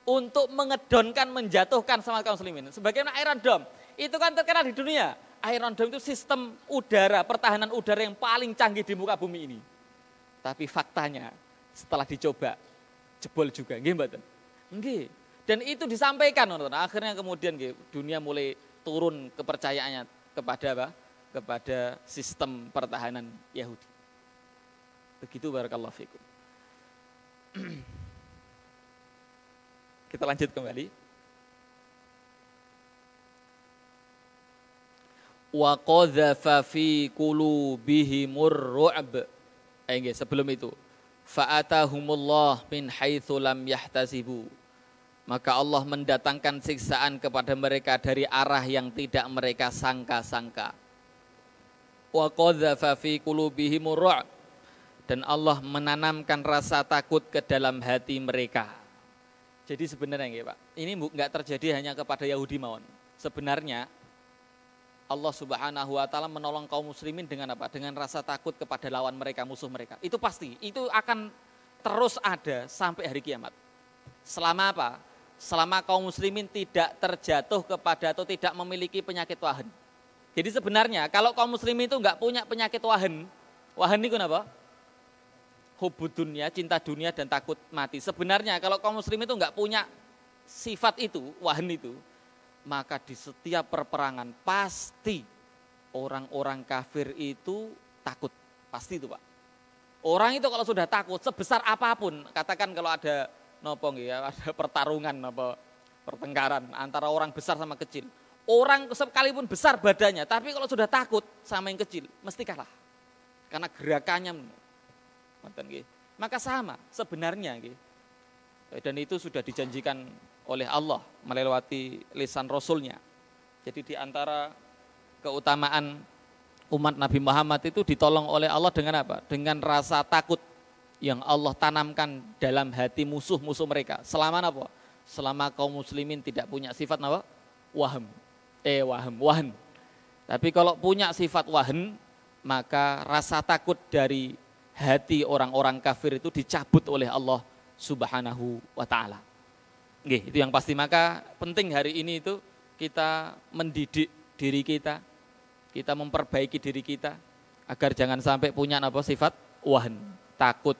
Untuk mengedonkan, menjatuhkan semangat kaum muslimin. Sebagaimana Iron Dome, itu kan terkenal di dunia. Iron Dome itu sistem udara, pertahanan udara yang paling canggih di muka bumi ini. Tapi faktanya setelah dicoba jebol juga, nggih mboten? Nggih. Dan itu disampaikan, akhirnya kemudian dunia mulai turun kepercayaannya kepada apa? Kepada sistem pertahanan Yahudi. Begitu barakallahu fikum. Kita lanjut kembali. Wa qadzafa fi qulubihimur ru'b. Sebelum itu, fa'atahumullah min haitsu lam yahtasibu. Maka Allah mendatangkan siksaan kepada mereka dari arah yang tidak mereka sangka-sangka. Wa qadzafa fi qulubihimur ru'b. Dan Allah menanamkan rasa takut ke dalam hati mereka. Jadi sebenarnya Pak, ini enggak terjadi hanya kepada Yahudi mawon. Sebenarnya Allah Subhanahu wa taala menolong kaum muslimin dengan apa? Dengan rasa takut kepada lawan mereka, musuh mereka. Itu pasti, itu akan terus ada sampai hari kiamat. Selama apa? Selama kaum muslimin tidak terjatuh kepada atau tidak memiliki penyakit wahan. Jadi sebenarnya kalau kaum muslimin itu enggak punya penyakit wahan itu apa? Hubbud dunya, cinta dunia dan takut mati. Sebenarnya kalau kaum muslimin itu enggak punya sifat itu, wahan itu, maka di setiap perperangan pasti orang-orang kafir itu takut. Pasti itu Pak. Orang itu kalau sudah takut sebesar apapun, katakan kalau ada ada pertarungan, pertengkaran antara orang besar sama kecil. Orang sekalipun besar badannya, tapi kalau sudah takut sama yang kecil, mesti kalah. Karena gerakannya. Maka sama sebenarnya. Dan itu sudah dijanjikan oleh Allah melewati lisan Rasulnya. Jadi di antara keutamaan umat Nabi Muhammad itu ditolong oleh Allah dengan apa? Dengan rasa takut yang Allah tanamkan dalam hati musuh-musuh mereka. Selama apa? Selama kaum muslimin tidak punya sifat apa? Wahan. Tapi kalau punya sifat wahan, maka rasa takut dari hati orang-orang kafir itu dicabut oleh Allah Subhanahu wa ta'ala. Itu yang pasti. Maka penting hari ini itu kita mendidik diri kita memperbaiki diri kita agar jangan sampai punya apa sifat wahan, takut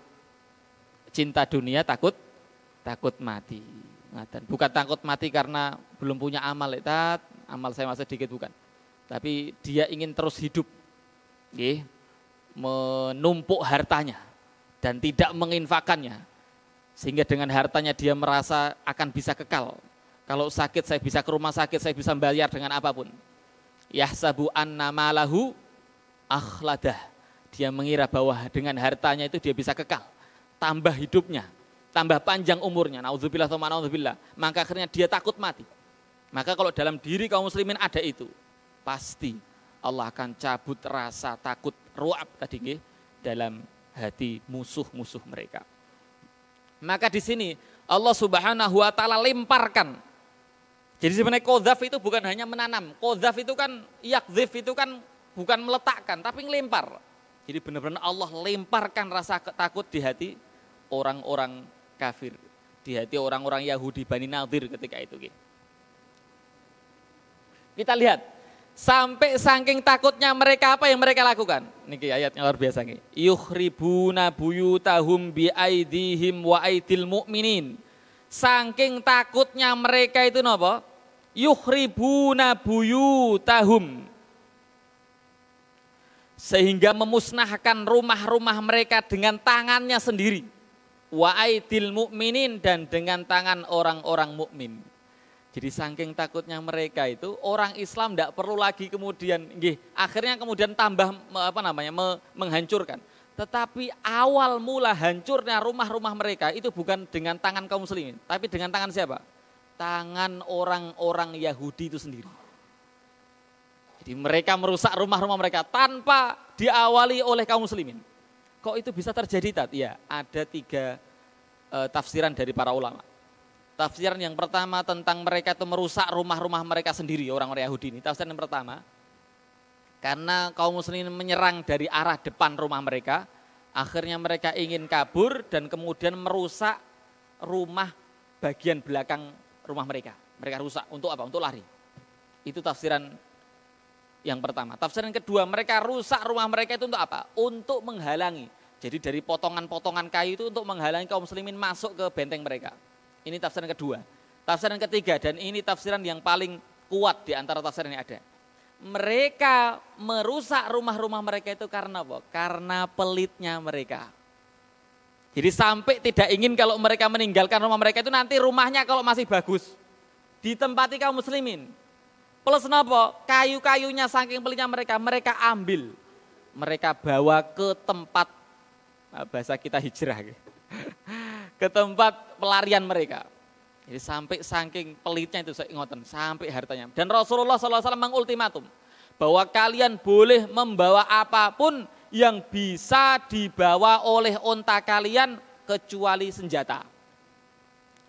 cinta dunia, takut mati. Bukan takut mati karena belum punya amal, amal saya masih sedikit, bukan. Tapi dia ingin terus hidup, menumpuk hartanya dan tidak menginfakannya, sehingga dengan hartanya dia merasa akan bisa kekal. Kalau sakit saya bisa ke rumah sakit, saya bisa bayar dengan apapun. Yahsabu anna malahu akhladah. Dia mengira bahwa dengan hartanya itu dia bisa kekal, tambah hidupnya, tambah panjang umurnya. Nauzubillah tsumma nauzubillah. Maka akhirnya dia takut mati. Maka kalau dalam diri kaum muslimin ada itu, pasti Allah akan cabut rasa takut ru'ab tadi dalam hati musuh-musuh mereka. Maka di sini Allah Subhanahu wa taala lemparkan. Jadi sebenarnya qadzaf itu bukan hanya menanam. Qadzaf itu kan, yakdzif itu kan bukan meletakkan, tapi ngelempar. Jadi benar-benar Allah lemparkan rasa takut di hati orang-orang kafir, di hati orang-orang Yahudi Bani Nadir ketika itu. Kita lihat, sampai saking takutnya mereka, apa yang mereka lakukan? Niki ayatnya luar biasa nih. Yukhribuna buyutahum biaidihim wa aidil mu'minin. Saking takutnya mereka itu napa? Yukhribuna buyutahum. Sehingga memusnahkan rumah-rumah mereka dengan tangannya sendiri. Wa aidil mu'minin, dan dengan tangan orang-orang mukmin. Jadi saking takutnya mereka itu, orang Islam tidak perlu lagi kemudian, akhirnya kemudian tambah menghancurkan. Tetapi awal mula hancurnya rumah-rumah mereka itu bukan dengan tangan kaum muslimin, tapi dengan tangan siapa? Tangan orang-orang Yahudi itu sendiri. Jadi mereka merusak rumah-rumah mereka tanpa diawali oleh kaum muslimin. Kok itu bisa terjadi, Tat? Ya, ada 3 tafsiran dari para ulama. Tafsiran yang pertama tentang mereka itu merusak rumah-rumah mereka sendiri, orang-orang Yahudi ini. Tafsiran yang pertama, karena kaum muslimin menyerang dari arah depan rumah mereka, akhirnya mereka ingin kabur dan kemudian merusak rumah bagian belakang rumah mereka. Mereka rusak untuk apa? Untuk lari. Itu tafsiran yang pertama. Tafsiran yang kedua, mereka rusak rumah mereka itu untuk apa? Untuk menghalangi. Jadi dari potongan-potongan kayu itu untuk menghalangi kaum muslimin masuk ke benteng mereka. Ini tafsiran kedua. Tafsiran ketiga, dan ini tafsiran yang paling kuat di antara tafsiran yang ada. Mereka merusak rumah-rumah mereka itu karena apa? Karena pelitnya mereka. Jadi sampai tidak ingin kalau mereka meninggalkan rumah mereka itu nanti rumahnya kalau masih bagus ditempati kaum muslimin. Plus apa? Kayu-kayunya saking pelitnya mereka ambil. Mereka bawa ke tempat, bahasa kita hijrah, ke tempat pelarian mereka. Jadi sampai saking pelitnya itu saya ingatkan, sampai hartanya. Dan Rasulullah SAW mengultimatum bahwa kalian boleh membawa apapun yang bisa dibawa oleh unta kalian kecuali senjata.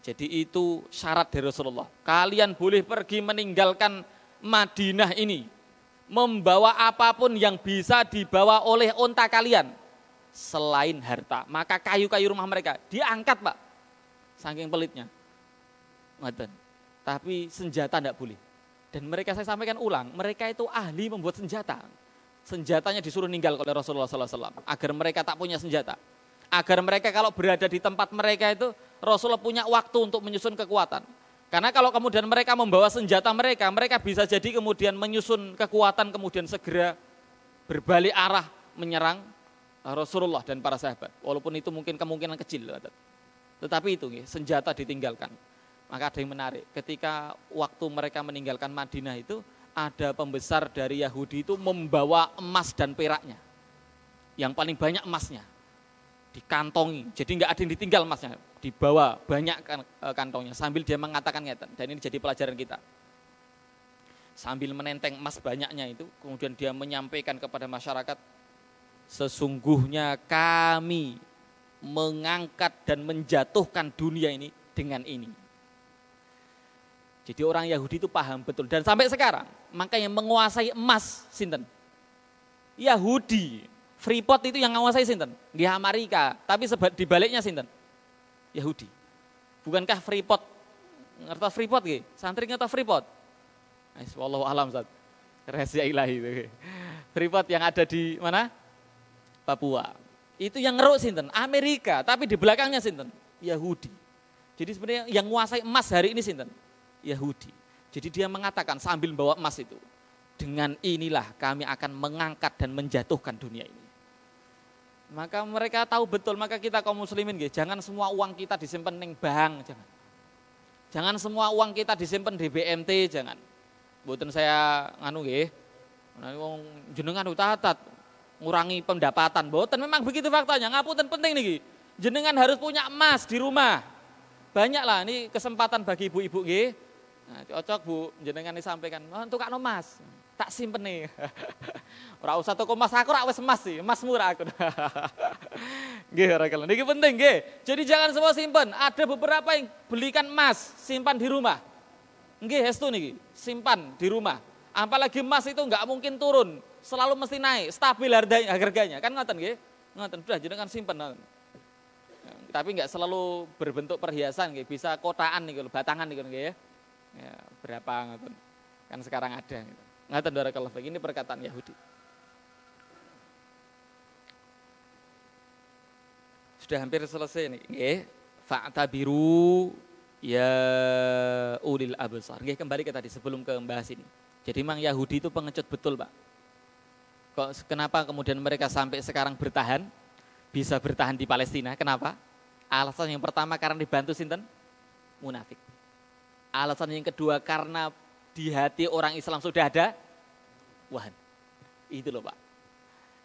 Jadi itu syarat dari Rasulullah. Kalian boleh pergi meninggalkan Madinah ini, membawa apapun yang bisa dibawa oleh unta kalian selain harta. Maka kayu-kayu rumah mereka diangkat, Pak, saking pelitnya. Tapi senjata tidak boleh. Dan mereka, saya sampaikan ulang, mereka itu ahli membuat senjata. Senjatanya disuruh ninggal oleh Rasulullah SAW agar mereka tak punya senjata. Agar mereka kalau berada di tempat mereka itu Rasulullah punya waktu untuk menyusun kekuatan. Karena kalau kemudian mereka membawa senjata mereka, mereka bisa jadi kemudian menyusun kekuatan, kemudian segera berbalik arah menyerang Rasulullah dan para sahabat. Walaupun itu mungkin kemungkinan kecil. Tetapi itu senjata ditinggalkan. Maka ada yang menarik, ketika waktu mereka meninggalkan Madinah itu, ada pembesar dari Yahudi itu membawa emas dan peraknya. Yang paling banyak emasnya, dikantongi, jadi nggak ada yang ditinggal emasnya, dibawa banyak kantongnya, sambil dia mengatakan ngeten, dan ini jadi pelajaran kita. Sambil menenteng emas banyaknya itu, kemudian dia menyampaikan kepada masyarakat, sesungguhnya kami mengangkat dan menjatuhkan dunia ini dengan ini. Jadi orang Yahudi itu paham betul, dan sampai sekarang makanya menguasai emas sinten? Yahudi. Freeport itu yang menguasai sinten? Di Amerika, tapi di baliknya sinten? Yahudi. Bukankah Freeport, ngerti Freeport nggih? Santri ngerti Freeport? Wallahu alam Ustaz. Rahasia ilahi itu. Freeport yang ada di mana? Papua. Itu yang ngeruk sinten? Amerika, tapi di belakangnya sinten? Yahudi. Jadi sebenarnya yang menguasai emas hari ini sinten? Yahudi. Jadi dia mengatakan sambil bawa emas itu, dengan inilah kami akan mengangkat dan menjatuhkan dunia ini. Maka mereka tahu betul, maka kita kaum muslimin jangan semua uang kita disimpan di bank, jangan. Jangan semua uang kita disimpan di BMT, jangan. Mboten saya nganu nggih. Wong jenengan utatat ngurangi pendapatan, mboten, memang begitu faktanya. Ngapunten penting niki. Jenengan harus punya emas di rumah. Banyaklah ini kesempatan bagi ibu-ibu nggih. Nah, cocok Bu, jenengan disampaikan, untuk kak emas, tak simpen nih. Ora usah toko emas, aku rak wis emas sih, emas murah aku. Nggih, ora kalian. Niki penting nggih. Jadi jangan semua simpen. Ada beberapa yang belikan emas, simpan di rumah. Nggih, estu niki, simpan di rumah. Apalagi emas itu enggak mungkin turun, selalu mesti naik, stabil harganya. Kan ngoten nggih? Ngoten, sudah jenengan simpen. Tapi enggak selalu berbentuk perhiasan nggih, bisa kotaan niku, batangan niku nggih ya. Ya, berapa ngoten. Kan sekarang ada gitu. Ngoten barakallahu fiik, ini perkataan Yahudi. Sudah hampir selesai nih, nggih. Fa'tabiru ya ulil absar. Nggih, kembali ke tadi sebelum ke membahas ini. Jadi memang Yahudi itu pengecut betul, Pak. Kok kenapa kemudian mereka sampai sekarang bertahan? Bisa bertahan di Palestina, kenapa? Alasan yang pertama karena dibantu sinten? Munafik. Alasan yang kedua karena di hati orang Islam sudah ada wahan. Itu loh Pak.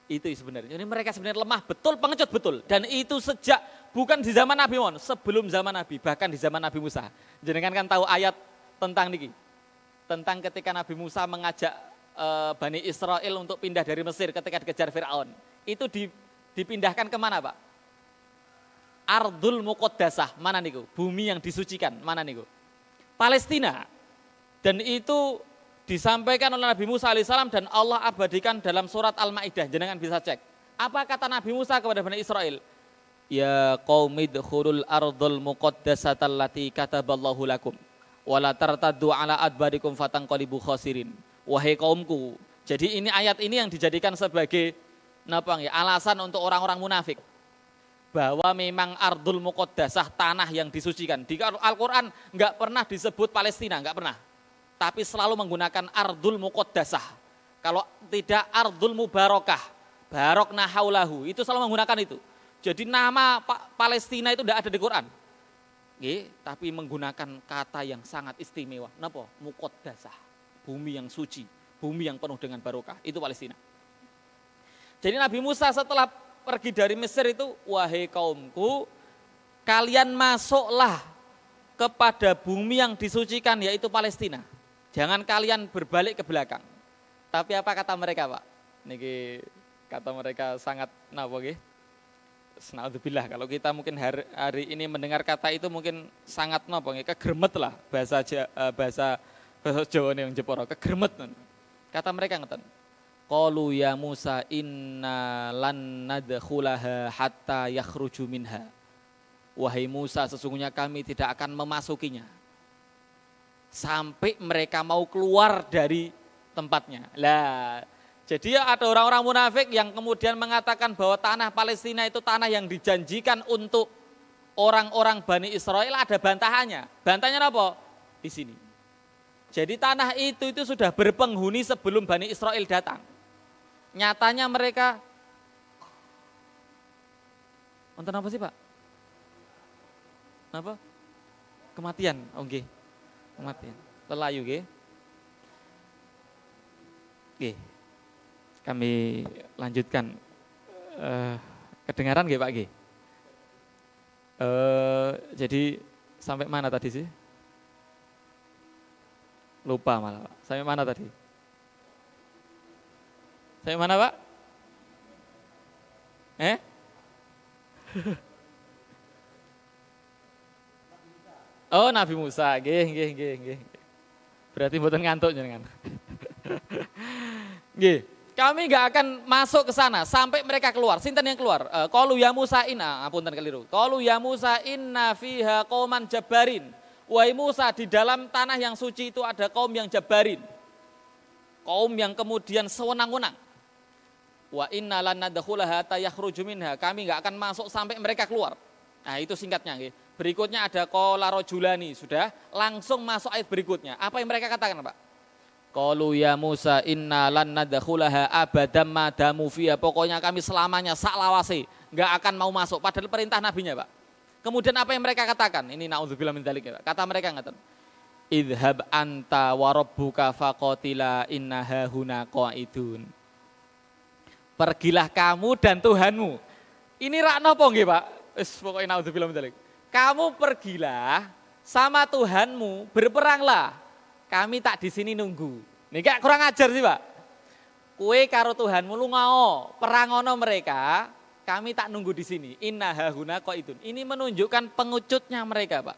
Itu sebenarnya. Jadi mereka sebenarnya lemah betul, pengecut betul. Dan itu sejak bukan di zaman Nabi Muhammad, sebelum zaman Nabi, bahkan di zaman Nabi Musa. Jenengan kan tahu ayat tentang niki. Tentang ketika Nabi Musa mengajak Bani Israel untuk pindah dari Mesir ketika dikejar Fir'aun. Itu dipindahkan kemana Pak? Ardul Muqaddasah, mana niku? Bumi yang disucikan, mana niku? Palestina. Dan itu disampaikan oleh Nabi Musa alaihissalam dan Allah abadikan dalam surat Al-Maidah. Jangan bisa cek. Apa kata Nabi Musa kepada Bani Israel? Ya qaumi dkhulul ardul muqaddasata allati kataballahu lakum wala tartaddu ala adbarikum fatanqalibu khasirin. Wahai kaumku. Jadi ini ayat ini yang dijadikan sebagai alasan untuk orang-orang munafik. Bahwa memang ardul muqaddasah, tanah yang disucikan. Di Al-Quran nggak pernah disebut Palestina, nggak pernah. Tapi selalu menggunakan ardul muqaddasah. Kalau tidak ardul mubarakah, barokna haulahu, itu selalu menggunakan itu. Jadi nama Palestina itu tidak ada di Quran. Tapi menggunakan kata yang sangat istimewa. Napa? Muqaddasah, bumi yang suci, bumi yang penuh dengan barokah, itu Palestina. Jadi Nabi Musa setelah pergi dari Mesir itu, wahai kaumku, kalian masuklah kepada bumi yang disucikan, yaitu Palestina. Jangan kalian berbalik ke belakang. Tapi apa kata mereka Pak? Niki kata mereka sangat Naudzubillah. Kalau kita mungkin hari ini mendengar kata itu mungkin sangat kegremet lah bahasa Jawa yang Jepara, kegremet. Kata mereka ngeten. Qalu ya Musa inna lan nadkhulaha hatta yakhruju minha. Wahai Musa, sesungguhnya kami tidak akan memasukinya sampai mereka mau keluar dari tempatnya. Lah, jadi ada orang-orang munafik yang kemudian mengatakan bahwa tanah Palestina itu tanah yang dijanjikan untuk orang-orang Bani Israel, ada bantahannya. Bantahannya apa? Di sini. Jadi tanah itu sudah berpenghuni sebelum Bani Israel datang. Nyatanya mereka, nonton apa sih Pak? Apa? kematian. Oh nggih. Kematian. Lelayu nggih. Nggih. Kami lanjutkan. Kedengaran nggih Pak nggih? Jadi sampai mana tadi sih? Lupa malah Pak. Sampai mana tadi? Sampai mana Pak? Oh Nabi Musa, nggih. Berarti mboten ngantuk jenengan. Nggih. Kami nggak akan masuk ke sana sampai mereka keluar. Sinten yang keluar? Qalu ya Musa inna, apunten keliru. Qalu ya Musa inna fiha qauman jabbarin. Wahai Musa, di dalam tanah yang suci itu ada kaum yang jabbarin. Kaum yang kemudian sewenang-wenang. Wa inna lan nadkhulaha hatta yakhruju minha. Kami nggak akan masuk sampai mereka keluar. Nah, itu singkatnya nggih. Berikutnya ada qala rajulani, sudah langsung masuk ayat berikutnya. Apa yang mereka katakan, Pak? Qalu ya Musa inna lan nadkhulaha abadan ma damu fiha. Pokoknya kami selamanya saklawase enggak akan mau masuk, padahal perintah nabinya, Pak. Kemudian apa yang mereka katakan? Ini naudzubillah min dzalik, Pak. Kata mereka ngaten. Idhab anta wa rabbuka faqatila inna hahuna qaidun. Pergilah kamu dan Tuhanmu. Ini rak napa nggih, Pak? Wis pokoke naudzubillah min dzalik. Kamu pergilah sama Tuhanmu, berperanglah. Kami tak di sini nunggu. Nih kayak kurang ajar sih Pak. Kue karo Tuhanmu lu ngao, perangono mereka, kami tak nunggu di sini. Inna hahuna qaidun. Ini menunjukkan pengecutnya mereka Pak.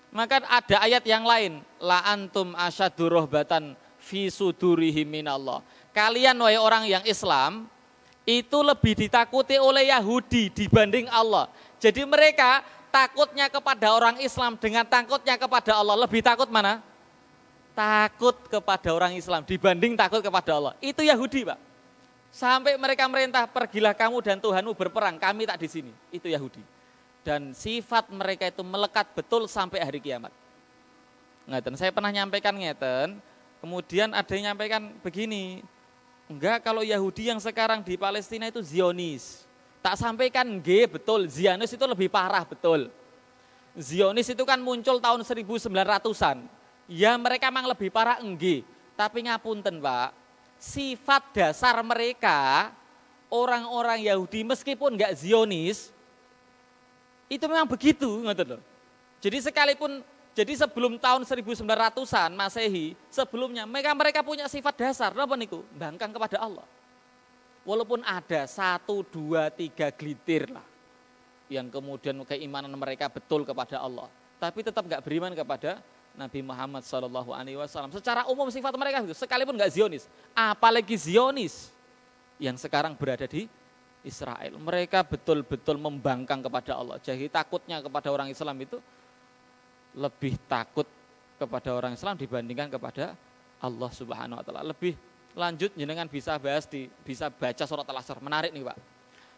Maka ada ayat yang lain, la antum asyaddu rahbatan fi sudurihim minallah. Kalian wahai orang yang Islam itu lebih ditakuti oleh Yahudi dibanding Allah. Jadi mereka takutnya kepada orang Islam dengan takutnya kepada Allah. Lebih takut mana? Takut kepada orang Islam dibanding takut kepada Allah. Itu Yahudi Pak. Sampai mereka merintah, pergilah kamu dan Tuhanmu berperang, kami tak di sini. Itu Yahudi. Dan sifat mereka itu melekat betul sampai hari kiamat. Ngeten, saya pernah nyampaikan ngeten, kemudian ada yang nyampaikan begini, enggak, kalau Yahudi yang sekarang di Palestina itu Zionis. Tak sampaikan nggih, betul, Zionis itu lebih parah, betul. Zionis itu kan muncul tahun 1900-an. Ya mereka memang lebih parah enggih, tapi ngapunten Pak, sifat dasar mereka orang-orang Yahudi meskipun enggak Zionis itu memang begitu, ngoten loh. Jadi sekalipun sebelum tahun 1900-an Masehi, sebelumnya mereka punya sifat dasar napa niku? Bangkang kepada Allah. Walaupun ada 1, 2, 3 glitir lah yang kemudian keimanan mereka betul kepada Allah, tapi tetap enggak beriman kepada Nabi Muhammad SAW. Secara umum sifat mereka itu, sekalipun nggak Zionis, apalagi Zionis yang sekarang berada di Israel. Mereka betul-betul membangkang kepada Allah. Jadi takutnya kepada orang Islam itu lebih takut kepada orang Islam dibandingkan kepada Allah Subhanahu Wa Taala. Lebih lanjut jenengan bisa baca surat Al-Hasyr. Menarik nih Pak.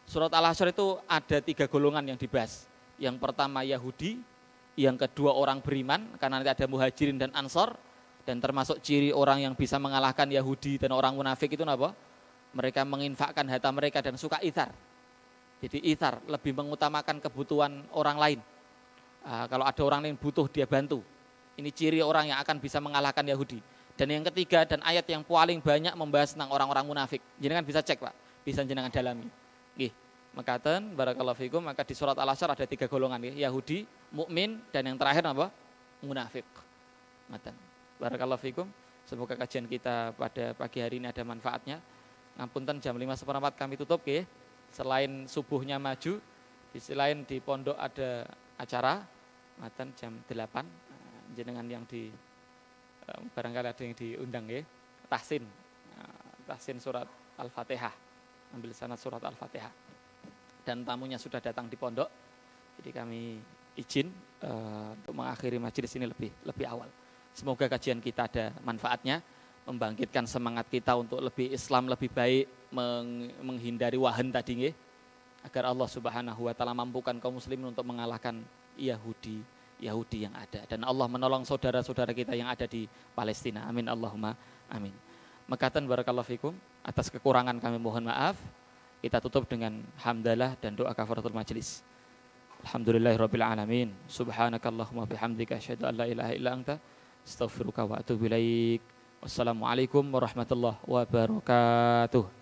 Surat Al-Hasyr itu ada 3 golongan yang dibahas. Yang pertama Yahudi, yang kedua orang beriman, karena nanti ada muhajirin dan ansor, dan termasuk ciri orang yang bisa mengalahkan Yahudi dan orang munafik itu apa? Mereka menginfakkan harta mereka dan suka ithar. Jadi ithar lebih mengutamakan kebutuhan orang lain. Kalau ada orang lain butuh dia bantu. Ini ciri orang yang akan bisa mengalahkan Yahudi. Dan yang ketiga dan ayat yang paling banyak membahas tentang orang-orang munafik. Jenengan bisa cek Pak, bisa jenengan dalami. Nggih. Makaten barakallahu fikum, maka di surat Al-Hasyr ada 3 golongan ya, Yahudi, mukmin, dan yang terakhir apa? Munafik. Makaten. Barakallahu fikum. Semoga kajian kita pada pagi hari ini ada manfaatnya. Ngapunten jam 5:15 kami tutup ya. Selain subuhnya maju, di sisi lain di pondok ada acara makaten jam 8. Jenengan yang di barangkali ada yang diundang ya. Tahsin surat Al-Fatihah. Ambil sanad surat Al-Fatihah. Dan tamunya sudah datang di pondok, jadi kami izin untuk mengakhiri majelis ini lebih awal. Semoga kajian kita ada manfaatnya, membangkitkan semangat kita untuk lebih Islam, lebih baik, menghindari wahan tadi nggih, agar Allah Subhanahu Wa Taala mampukan kaum muslimin untuk mengalahkan Yahudi yang ada, dan Allah menolong saudara-saudara kita yang ada di Palestina. Amin Allahumma amin. Makaten barakallahu fikum. Atas kekurangan kami mohon maaf. Kita tutup dengan hamdalah dan doa kafaratul majelis. Alhamdulillahirabbil alamin. Subhanakallahumma bihamdika asyhadu an la ilaha illa anta astaghfiruka wa atubu ilaik. Wassalamualaikum warahmatullahi wabarakatuh.